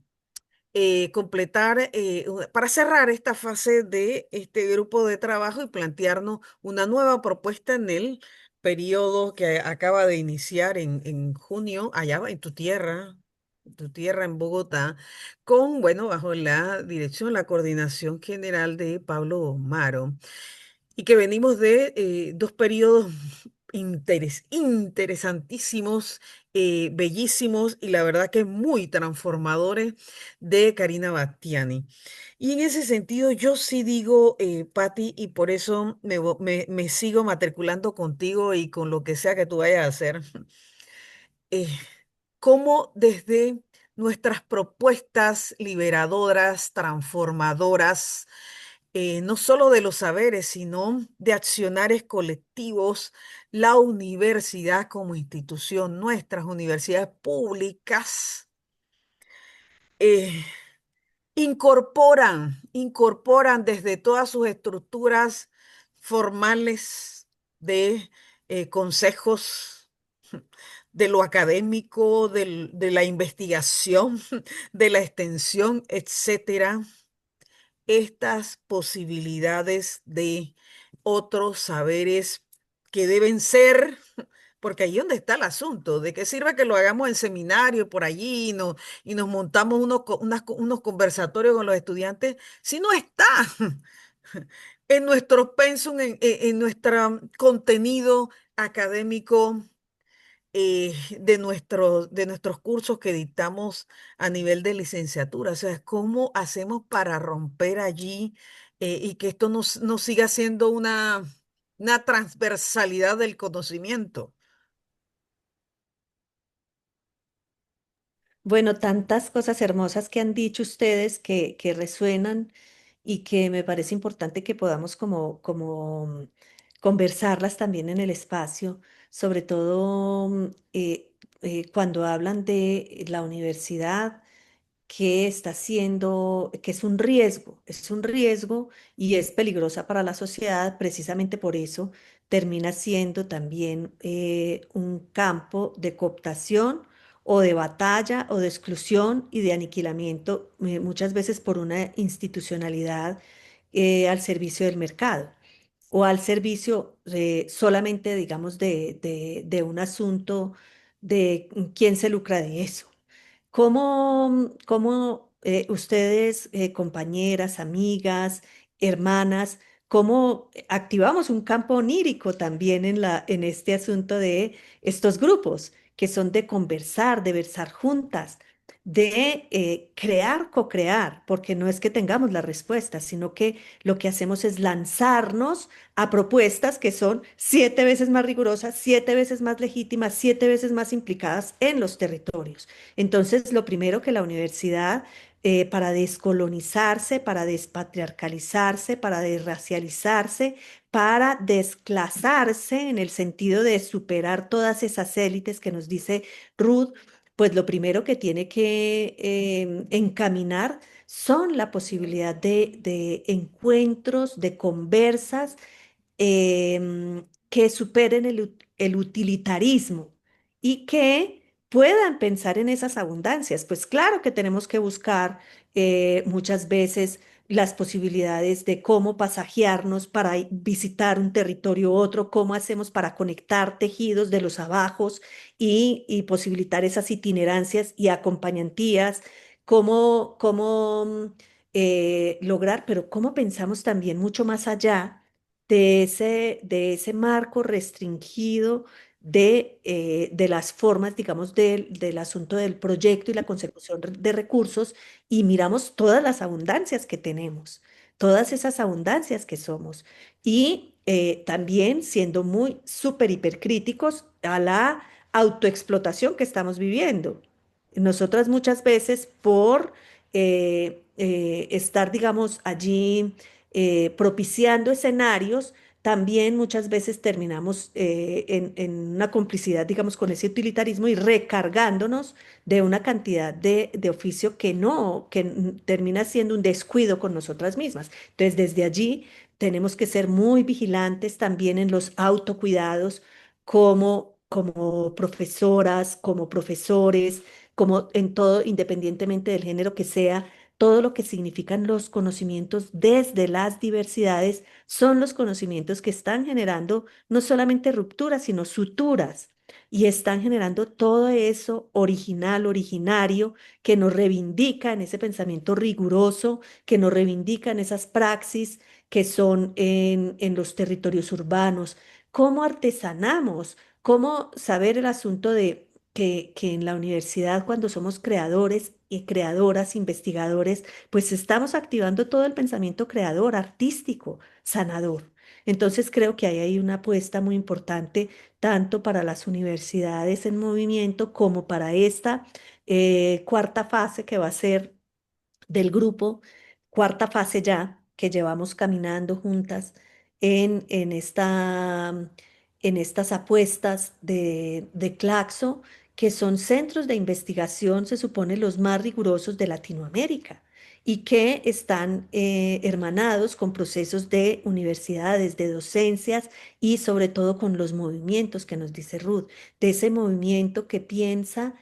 completar, para cerrar esta fase de este grupo de trabajo y plantearnos una nueva propuesta en el periodo que acaba de iniciar en junio, allá en tu tierra en Bogotá, con, bueno, bajo la dirección, la coordinación general de Pablo Maro y que venimos de dos periodos interesantísimos, bellísimos y la verdad que muy transformadores de Karina Battiani. Y en ese sentido yo sí digo, Patti, y por eso me sigo matriculando contigo y con lo que sea que tú vayas a hacer, eh, cómo desde nuestras propuestas liberadoras, transformadoras, no solo de los saberes, sino de accionares colectivos, la universidad como institución, nuestras universidades públicas, eh, incorporan desde todas sus estructuras formales de consejos de lo académico, de la investigación, de la extensión, etcétera, estas posibilidades de otros saberes que deben ser, porque ahí es donde está el asunto, de qué sirve que lo hagamos en seminario por allí y nos montamos unos conversatorios con los estudiantes si no está en nuestro pensum, en nuestro contenido académico de nuestros cursos que dictamos a nivel de licenciatura. O sea, ¿cómo hacemos para romper allí y que esto no siga siendo una transversalidad del conocimiento? Bueno, tantas cosas hermosas que han dicho ustedes que resuenan y que me parece importante que podamos como conversarlas también en el espacio, sobre todo cuando hablan de la universidad que está haciendo, que es un riesgo y es peligrosa para la sociedad, precisamente por eso termina siendo también un campo de cooptación o de batalla o de exclusión y de aniquilamiento, muchas veces por una institucionalidad al servicio del mercado o al servicio solamente, digamos, de un asunto de quién se lucra de eso. ¿Cómo ustedes, compañeras, amigas, hermanas, cómo activamos un campo onírico también en este asunto de estos grupos, que son de conversar, de versar juntas, de crear, co-crear, porque no es que tengamos las respuestas, sino que lo que hacemos es lanzarnos a propuestas que son 7 veces más rigurosas, 7 veces más legítimas, 7 veces más implicadas en los territorios. Entonces, lo primero que la universidad, para descolonizarse, para despatriarcalizarse, para desracializarse, para desclasarse en el sentido de superar todas esas élites que nos dice Ruth, pues lo primero que tiene que encaminar son la posibilidad de encuentros, de conversas que superen el utilitarismo y que puedan pensar en esas abundancias. Pues claro que tenemos que buscar muchas veces las posibilidades de cómo pasajearnos para visitar un territorio u otro, cómo hacemos para conectar tejidos de los abajos y posibilitar esas itinerancias y acompañantías, cómo lograr, pero cómo pensamos también mucho más allá de ese marco restringido de las formas, digamos, del asunto del proyecto y la consecución de recursos y miramos todas las abundancias que tenemos, todas esas abundancias que somos y también siendo muy súper hipercríticos a la autoexplotación que estamos viviendo. Nosotras muchas veces por estar, digamos, allí propiciando escenarios, también muchas veces terminamos en una complicidad, digamos, con ese utilitarismo y recargándonos de una cantidad de oficio que no, que termina siendo un descuido con nosotras mismas. Entonces, desde allí tenemos que ser muy vigilantes también en los autocuidados como profesoras, como profesores, como en todo, independientemente del género que sea, todo lo que significan los conocimientos desde las diversidades son los conocimientos que están generando no solamente rupturas, sino suturas. Y están generando todo eso original, originario, que nos reivindica en ese pensamiento riguroso, que nos reivindica en esas praxis que son en los territorios urbanos. ¿Cómo artesanamos? ¿Cómo saber el asunto de que en la universidad, cuando somos creadores y creadoras, investigadores, pues estamos activando todo el pensamiento creador, artístico, sanador? Entonces creo que ahí hay una apuesta muy importante tanto para las universidades en movimiento como para esta cuarta fase que va a ser del grupo, cuarta fase ya, que llevamos caminando juntas en estas apuestas de Claxo, que son centros de investigación, se supone, los más rigurosos de Latinoamérica y que están hermanados con procesos de universidades, de docencias y sobre todo con los movimientos que nos dice Ruth, de ese movimiento que piensa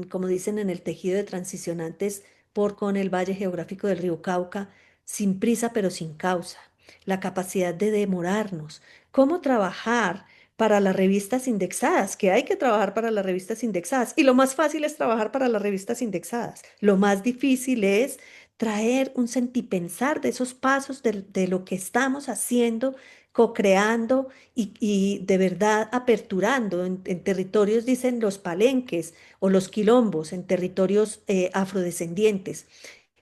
como dicen, en el tejido de transicionantes por con el Valle Geográfico del Río Cauca, sin prisa pero sin causa, la capacidad de demorarnos, cómo trabajar para las revistas indexadas, que hay que trabajar para las revistas indexadas, y lo más fácil es trabajar para las revistas indexadas, lo más difícil es traer un sentipensar de esos pasos de lo que estamos haciendo, co-creando y de verdad aperturando en territorios, dicen los palenques, o los quilombos en territorios afrodescendientes.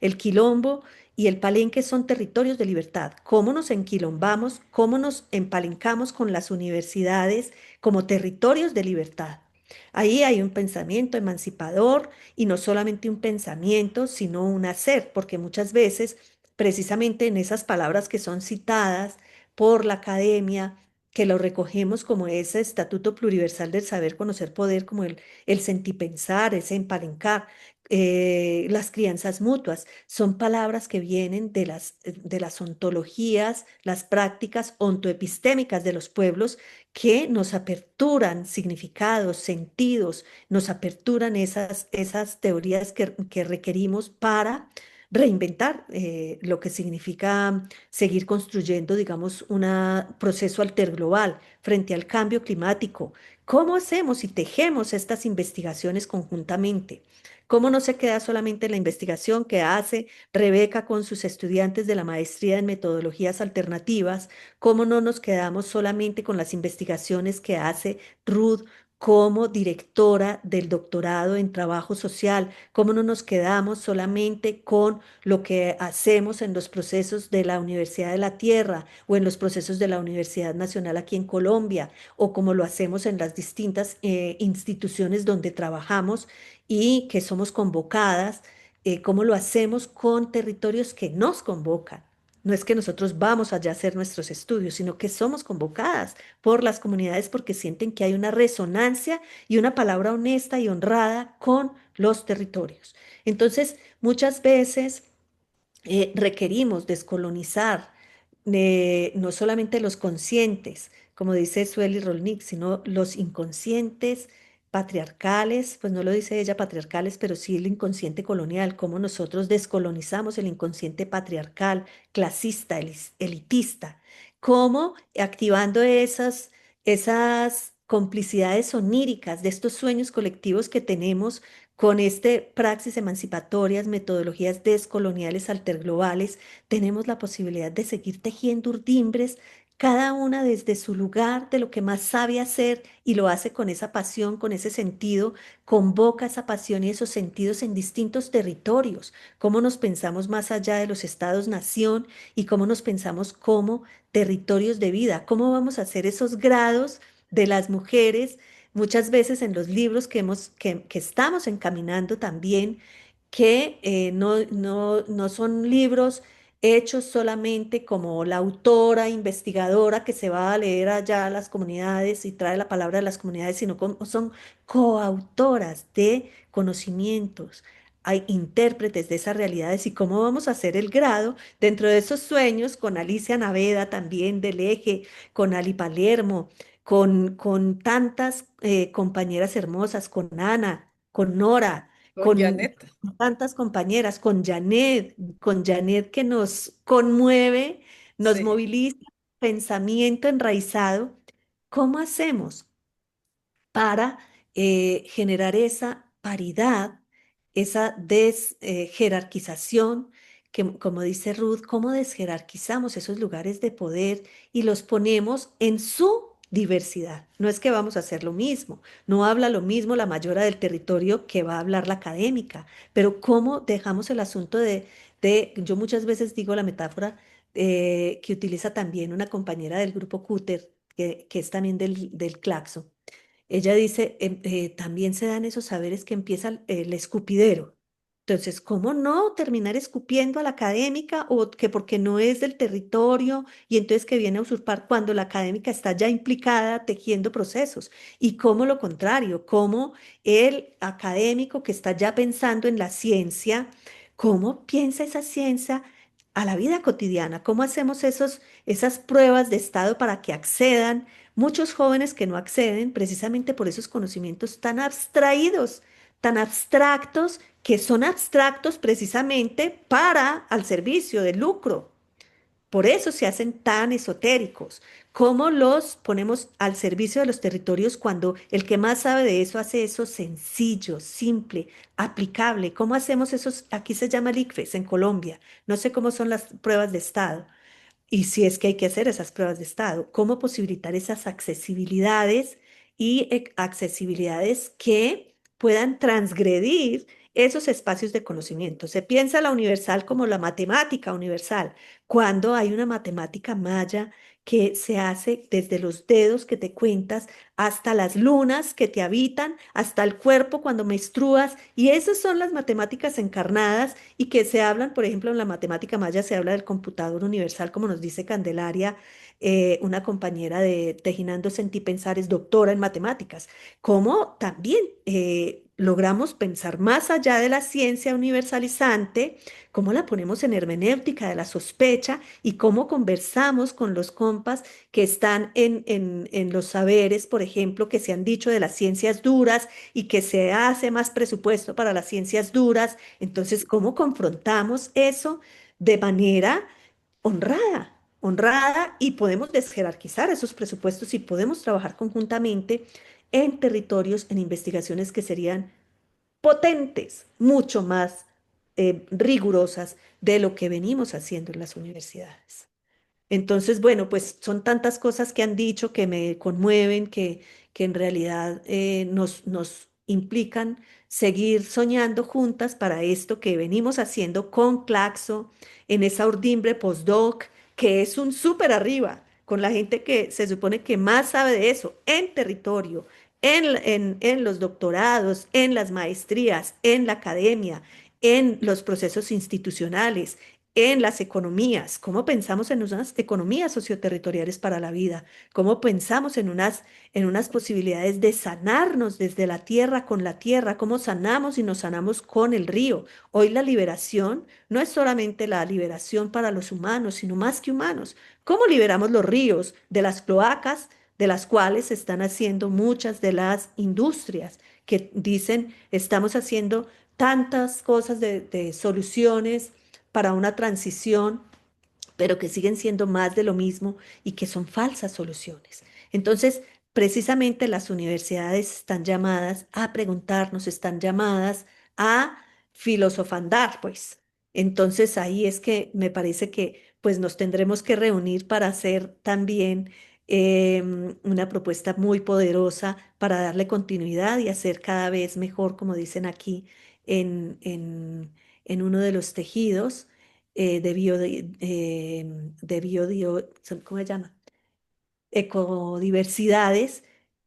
El quilombo y el palenque son territorios de libertad. ¿Cómo nos enquilombamos? ¿Cómo nos empalencamos con las universidades como territorios de libertad? Ahí hay un pensamiento emancipador y no solamente un pensamiento, sino un hacer, porque muchas veces, precisamente en esas palabras que son citadas por la academia, que lo recogemos como ese estatuto pluriversal del saber, conocer, poder, como el sentipensar, ese emparencar, las crianzas mutuas, son palabras que vienen de las ontologías, las prácticas ontoepistémicas de los pueblos que nos aperturan significados, sentidos, nos aperturan esas teorías que requerimos para reinventar lo que significa seguir construyendo, digamos, un proceso alterglobal frente al cambio climático. ¿Cómo hacemos y tejemos estas investigaciones conjuntamente? ¿Cómo no se queda solamente en la investigación que hace Rebeca con sus estudiantes de la maestría en metodologías alternativas? ¿Cómo no nos quedamos solamente con las investigaciones que hace Ruth como directora del doctorado en trabajo social? ¿Cómo no nos quedamos solamente con lo que hacemos en los procesos de la Universidad de la Tierra o en los procesos de la Universidad Nacional aquí en Colombia o como lo hacemos en las distintas instituciones donde trabajamos y que somos convocadas? ¿Cómo lo hacemos con territorios que nos convocan? No es que nosotros vamos allá a hacer nuestros estudios, sino que somos convocadas por las comunidades porque sienten que hay una resonancia y una palabra honesta y honrada con los territorios. Entonces, muchas veces requerimos descolonizar no solamente los conscientes, como dice Sueli Rolnik, sino los inconscientes patriarcales, pues no lo dice ella patriarcales, pero sí el inconsciente colonial, cómo nosotros descolonizamos el inconsciente patriarcal, clasista, elitista, cómo activando esas complicidades oníricas de estos sueños colectivos que tenemos con este praxis emancipatorias, metodologías descoloniales alterglobales, tenemos la posibilidad de seguir tejiendo urdimbres, cada una desde su lugar de lo que más sabe hacer y lo hace con esa pasión, con ese sentido, convoca esa pasión y esos sentidos en distintos territorios, cómo nos pensamos más allá de los estados-nación y cómo nos pensamos como territorios de vida, cómo vamos a hacer esos grados de las mujeres muchas veces en los libros que estamos encaminando también, que no son libros hechos solamente como la autora investigadora que se va a leer allá a las comunidades y trae la palabra de las comunidades, sino como son coautoras de conocimientos. Hay intérpretes de esas realidades y cómo vamos a hacer el grado dentro de esos sueños con Alicia Naveda también del Eje, con Ali Palermo, con tantas compañeras hermosas, con Ana, con Nora, Con con Janet. tantas compañeras, con Janet que nos conmueve, nos Sí. moviliza, pensamiento enraizado. ¿Cómo hacemos para generar esa paridad, esa desjerarquización, que como dice Ruth, cómo desjerarquizamos esos lugares de poder y los ponemos en su diversidad? No es que vamos a hacer lo mismo, no habla lo mismo la mayora del territorio que va a hablar la académica, pero cómo dejamos el asunto yo muchas veces digo la metáfora que utiliza también una compañera del grupo Cúter, que es también del Claxo. Ella dice, también se dan esos saberes que empieza el escupidero. Entonces, ¿cómo no terminar escupiendo a la académica o que porque no es del territorio y entonces que viene a usurpar cuando la académica está ya implicada tejiendo procesos? Y cómo lo contrario, cómo el académico que está ya pensando en la ciencia, cómo piensa esa ciencia a la vida cotidiana, cómo hacemos esas pruebas de estado para que accedan muchos jóvenes que no acceden precisamente por esos conocimientos tan abstraídos, tan abstractos, que son abstractos precisamente para al servicio del lucro. Por eso se hacen tan esotéricos. ¿Cómo los ponemos al servicio de los territorios cuando el que más sabe de eso hace eso sencillo, simple, aplicable? ¿Cómo hacemos esos? Aquí se llama el ICFES en Colombia. No sé cómo son las pruebas de estado. Y si es que hay que hacer esas pruebas de estado, ¿cómo posibilitar esas accesibilidades y accesibilidades que puedan transgredir esos espacios de conocimiento? Se piensa la universal como la matemática universal, cuando hay una matemática maya que se hace desde los dedos que te cuentas hasta las lunas que te habitan, hasta el cuerpo cuando menstruas, y esas son las matemáticas encarnadas y que se hablan, por ejemplo, en la matemática maya se habla del computador universal, como nos dice Candelaria, una compañera de Tejinando Sentí Pensar, es doctora en matemáticas. Cómo también logramos pensar más allá de la ciencia universalizante, cómo la ponemos en hermenéutica de la sospecha y cómo conversamos con los compas que están en los saberes, por ejemplo, que se han dicho de las ciencias duras y que se hace más presupuesto para las ciencias duras. Entonces, ¿cómo confrontamos eso de manera honrada? Honrada, y podemos desjerarquizar esos presupuestos y podemos trabajar conjuntamente en territorios, en investigaciones que serían potentes, mucho más rigurosas de lo que venimos haciendo en las universidades. Entonces, bueno, pues son tantas cosas que han dicho que me conmueven, que en realidad nos implican seguir soñando juntas para esto que venimos haciendo con Claxo, en esa urdimbre postdoc, que es un súper arriba, con la gente que se supone que más sabe de eso, en territorio, en los doctorados, en las maestrías, en la academia, en los procesos institucionales, en las economías, cómo pensamos en unas economías socioterritoriales para la vida, cómo pensamos en unas posibilidades de sanarnos desde la tierra con la tierra, cómo sanamos y nos sanamos con el río. Hoy la liberación no es solamente la liberación para los humanos, sino más que humanos. ¿Cómo liberamos los ríos de las cloacas, de las cuales se están haciendo muchas de las industrias que dicen estamos haciendo tantas cosas de soluciones para una transición, pero que siguen siendo más de lo mismo y que son falsas soluciones? Entonces, precisamente las universidades están llamadas a preguntarnos, están llamadas a filosofandar, pues. Entonces, ahí es que me parece que pues nos tendremos que reunir para hacer también una propuesta muy poderosa para darle continuidad y hacer cada vez mejor, como dicen aquí, en uno de los tejidos de ¿cómo se llama? Ecodiversidades,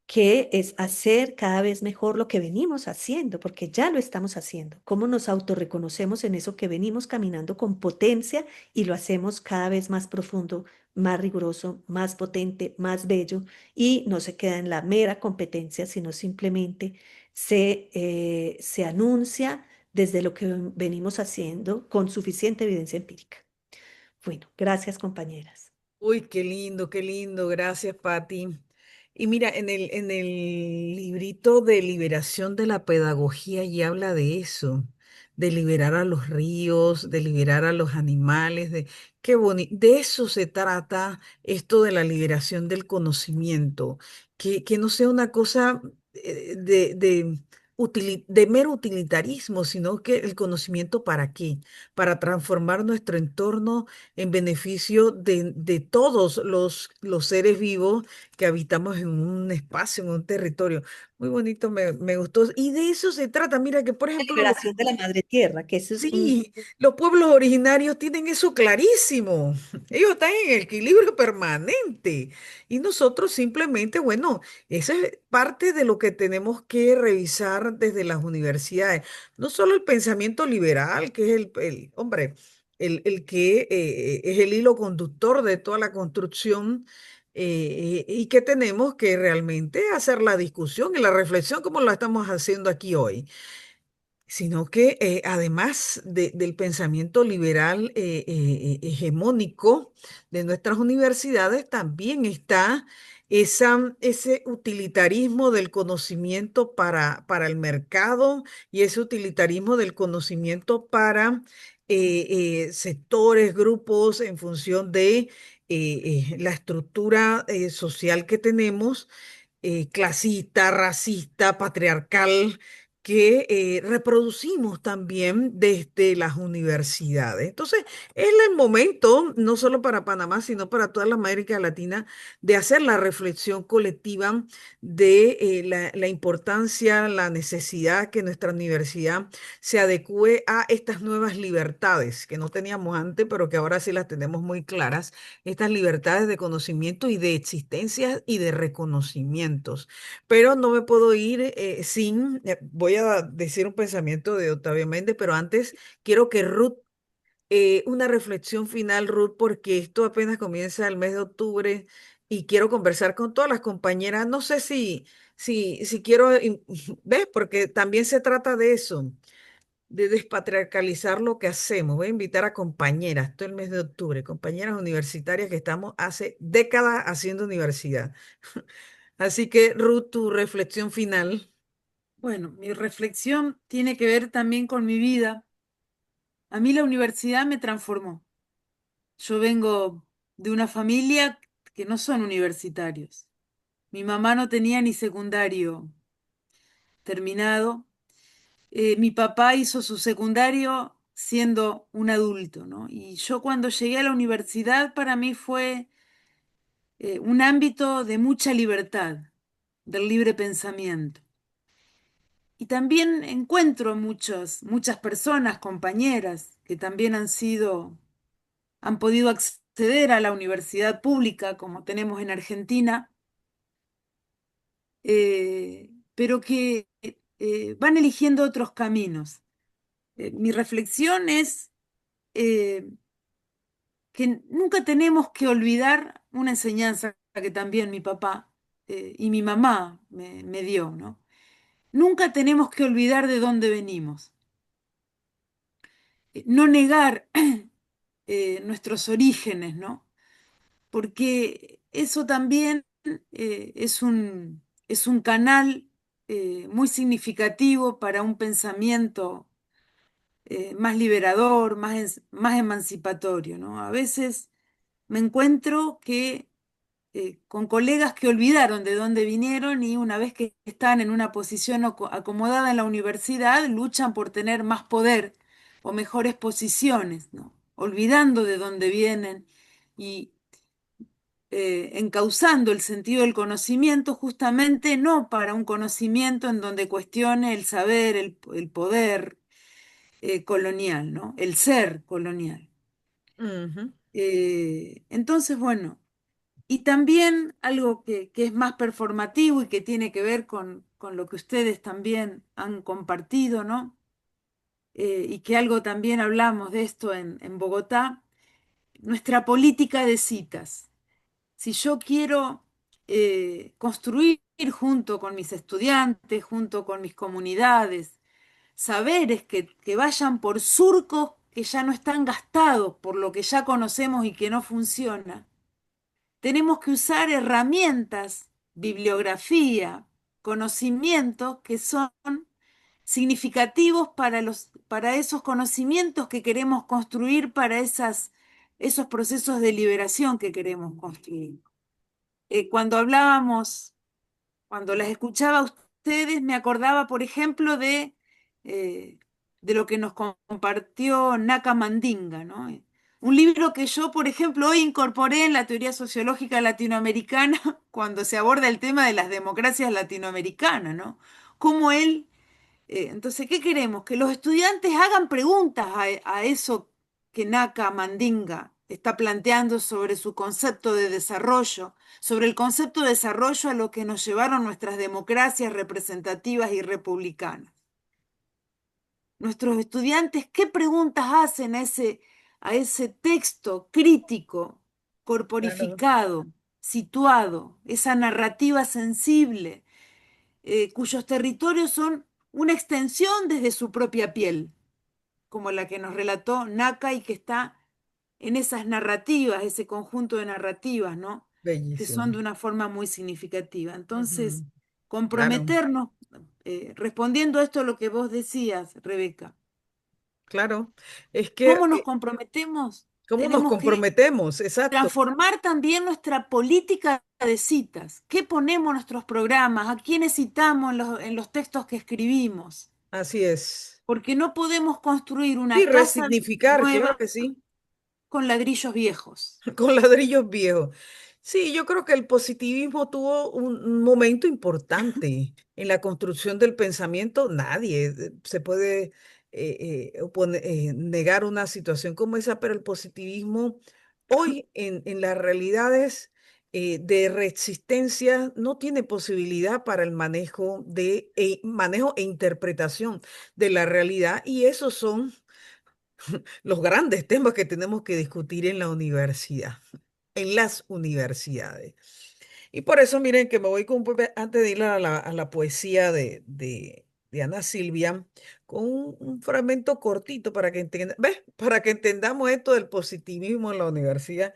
que es hacer cada vez mejor lo que venimos haciendo, porque ya lo estamos haciendo. Cómo nos autorreconocemos en eso que venimos caminando con potencia y lo hacemos cada vez más profundo, más riguroso, más potente, más bello, y no se queda en la mera competencia, sino simplemente se anuncia desde lo que venimos haciendo con suficiente evidencia empírica. Bueno, gracias, compañeras. Uy, qué lindo, gracias, Patti. Y mira, en el librito de liberación de la pedagogía ya habla de eso, de liberar a los ríos, de liberar a los animales, de qué bonito. De eso se trata esto de la liberación del conocimiento, que no sea una cosa de mero utilitarismo, sino que el conocimiento para qué, para transformar nuestro entorno en beneficio de todos los seres vivos que habitamos en un espacio, en un territorio. Muy bonito, me gustó. Y de eso se trata. Mira que, por La ejemplo, liberación de la madre tierra, que eso es un... sí, los pueblos originarios tienen eso clarísimo. Ellos están en equilibrio permanente. Y nosotros simplemente, bueno, esa es parte de lo que tenemos que revisar desde las universidades. No solo el pensamiento liberal, que es hombre, el que es el hilo conductor de toda la construcción. Y que tenemos que realmente hacer la discusión y la reflexión como lo estamos haciendo aquí hoy, sino que además del pensamiento liberal hegemónico de nuestras universidades, también está ese utilitarismo del conocimiento para el mercado y ese utilitarismo del conocimiento para sectores, grupos en función de la estructura social que tenemos, clasista, racista, patriarcal, que reproducimos también desde las universidades. Entonces, es el momento, no solo para Panamá, sino para toda la América Latina, de hacer la reflexión colectiva de la importancia, la necesidad que nuestra universidad se adecue a estas nuevas libertades que no teníamos antes, pero que ahora sí las tenemos muy claras, estas libertades de conocimiento y de existencia y de reconocimientos. Pero no me puedo ir voy a decir un pensamiento de Octavio Méndez, pero antes quiero que Ruth, una reflexión final, Ruth, porque esto apenas comienza el mes de octubre y quiero conversar con todas las compañeras. No sé si quiero, ¿ves? Porque también se trata de eso, de despatriarcalizar lo que hacemos. Voy a invitar a compañeras, todo el mes de octubre, compañeras universitarias que estamos hace décadas haciendo universidad. Así que, Ruth, tu reflexión final. Bueno, mi reflexión tiene que ver también con mi vida. A mí la universidad me transformó. Yo vengo de una familia que no son universitarios. Mi mamá no tenía ni secundario terminado. Mi papá hizo su secundario siendo un adulto, ¿no? Y yo cuando llegué a la universidad para mí fue un ámbito de mucha libertad, del libre pensamiento. Y también encuentro muchas personas, compañeras, que también han podido acceder a la universidad pública, como tenemos en Argentina, pero que van eligiendo otros caminos. Mi reflexión es eh, que nunca tenemos que olvidar una enseñanza que también mi papá y mi mamá me dio, ¿no? Nunca tenemos que olvidar de dónde venimos. No negar nuestros orígenes, ¿no? Porque eso también es un canal muy significativo para un pensamiento más liberador, más emancipatorio, ¿no? A veces me encuentro que con colegas que olvidaron de dónde vinieron y una vez que están en una posición acomodada en la universidad, luchan por tener más poder o mejores posiciones, ¿no? Olvidando de dónde vienen y encauzando el sentido del conocimiento justamente no para un conocimiento en donde cuestione el saber, el poder colonial, ¿no? El ser colonial. Ujú. Entonces, bueno. Y también algo que es más performativo y que tiene que ver con lo que ustedes también han compartido, ¿no? Y que algo también hablamos de esto en Bogotá, nuestra política de citas. Si yo quiero construir junto con mis estudiantes, junto con mis comunidades, saberes que vayan por surcos que ya no están gastados por lo que ya conocemos y que no funciona, tenemos que usar herramientas, bibliografía, conocimientos que son significativos para esos conocimientos que queremos construir, para esos procesos de liberación que queremos construir. Cuando hablábamos, cuando las escuchaba a ustedes, me acordaba, por ejemplo, eh, de lo que nos compartió Naka Mandinga, ¿no? Un libro que yo, por ejemplo, hoy incorporé en la teoría sociológica latinoamericana cuando se aborda el tema de las democracias latinoamericanas, ¿no? Cómo él entonces, ¿qué queremos? Que los estudiantes hagan preguntas a eso que Naka Mandinga está planteando sobre su concepto de desarrollo, sobre el concepto de desarrollo a lo que nos llevaron nuestras democracias representativas y republicanas. Nuestros estudiantes, ¿qué preguntas hacen a ese texto crítico, Claro, corporificado, situado, esa narrativa sensible? Cuyos territorios son una extensión desde su propia piel, como la que nos relató Naka y que está en esas narrativas, ese conjunto de narrativas, ¿no? Que son bellísimo. de una forma muy significativa. Ujú. Entonces, Claro, comprometernos, respondiendo a esto lo que vos decías, Rebeca, claro. Es que, ¿cómo nos comprometemos? ¿cómo nos Tenemos que comprometemos? Exacto. transformar también nuestra política de citas. ¿Qué ponemos en nuestros programas? ¿A quiénes citamos en los textos que escribimos? Así es. Porque no podemos construir Sí, una casa resignificar, claro nueva que sí. con ladrillos viejos. Con ladrillos viejos. Sí, yo creo que el positivismo tuvo un momento importante en la construcción del pensamiento. Nadie se puede negar una situación como esa, pero el positivismo hoy en las realidades de reexistencia no tiene posibilidad para el manejo e interpretación de la realidad, y esos son los grandes temas que tenemos que discutir en la universidad, en las universidades. Y por eso miren que me voy con, antes de ir a la poesía de Ana Silvia, con un fragmento cortito para que ¿ves? Para que entendamos esto del positivismo en la universidad,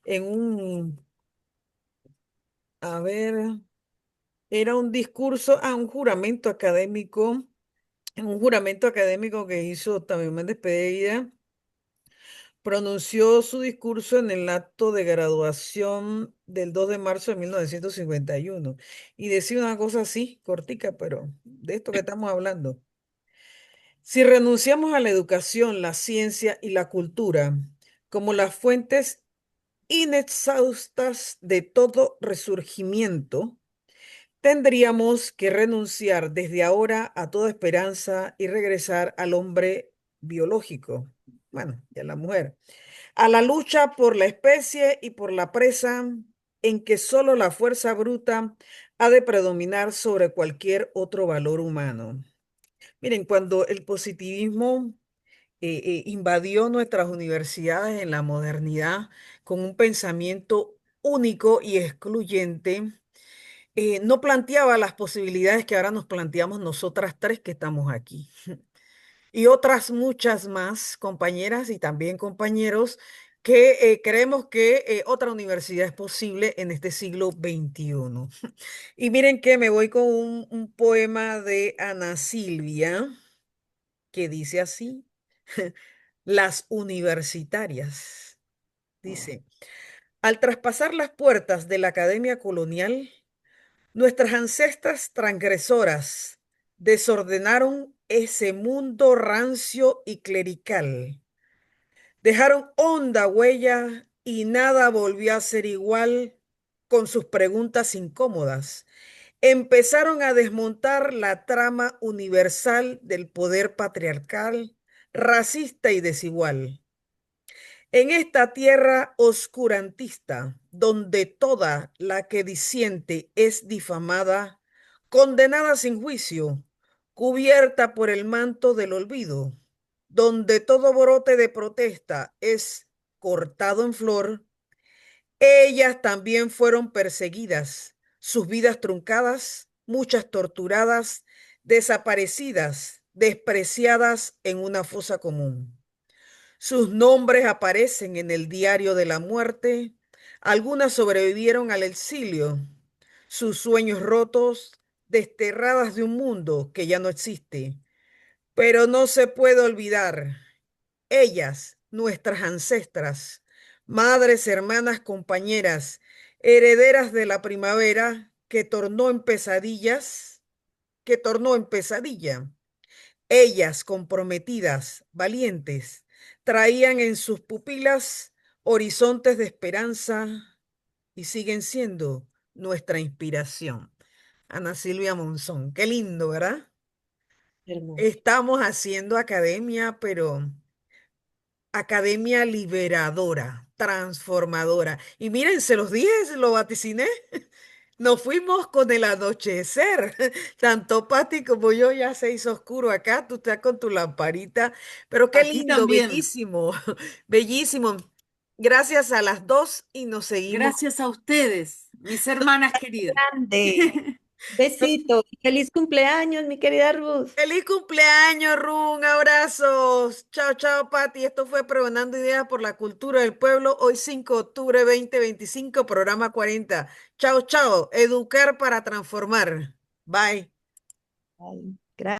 en a ver, era un discurso, un juramento académico, en un juramento académico que hizo también Méndez Pereira. Pronunció su discurso en el acto de graduación del 2 de marzo de 1951 y decía una cosa así, cortica, pero de esto que estamos hablando. Si renunciamos a la educación, la ciencia y la cultura como las fuentes inexhaustas de todo resurgimiento, tendríamos que renunciar desde ahora a toda esperanza y regresar al hombre biológico, bueno, y a la mujer, a la lucha por la especie y por la presa, en que solo la fuerza bruta ha de predominar sobre cualquier otro valor humano. Miren, cuando el positivismo invadió nuestras universidades en la modernidad con un pensamiento único y excluyente, no planteaba las posibilidades que ahora nos planteamos nosotras tres que estamos aquí. Y otras muchas más compañeras y también compañeros que creemos que otra universidad es posible en este siglo XXI. Y miren que me voy con un poema de Ana Silvia que dice así, Las universitarias. Dice, al traspasar las puertas de la academia colonial, nuestras ancestras transgresoras desordenaron ese mundo rancio y clerical. Dejaron honda huella y nada volvió a ser igual con sus preguntas incómodas. Empezaron a desmontar la trama universal del poder patriarcal, racista y desigual. En esta tierra oscurantista, donde toda la que disiente es difamada, condenada sin juicio, cubierta por el manto del olvido, donde todo brote de protesta es cortado en flor, ellas también fueron perseguidas, sus vidas truncadas, muchas torturadas, desaparecidas, despreciadas en una fosa común. Sus nombres aparecen en el diario de la muerte. Algunas sobrevivieron al exilio. Sus sueños rotos, desterradas de un mundo que ya no existe. Pero no se puede olvidar. Ellas, nuestras ancestras, madres, hermanas, compañeras, herederas de la primavera que tornó en pesadilla. Ellas, comprometidas, valientes, traían en sus pupilas horizontes de esperanza y siguen siendo nuestra inspiración. Ana Silvia Monzón, qué lindo, ¿verdad? Hermoso. Estamos haciendo academia, pero academia liberadora, transformadora. Y miren, se los dije, se lo vaticiné. Nos fuimos con el anochecer. Tanto Pati como yo ya se hizo oscuro acá. Tú estás con tu lamparita. Pero qué Aquí lindo, también. bellísimo, bellísimo. Gracias a las dos y nos seguimos. Gracias a ustedes, mis hermanas queridas. Grande. nos- Besito. Feliz cumpleaños, mi querida Ruth. ¡Feliz cumpleaños, Run! Abrazos. Chao, chao, Pati. Esto fue Pregonando Ideas por la Cultura del Pueblo. Hoy 5 de octubre 2025, programa 40. Chao, chao. Educar para transformar. Bye. Ay.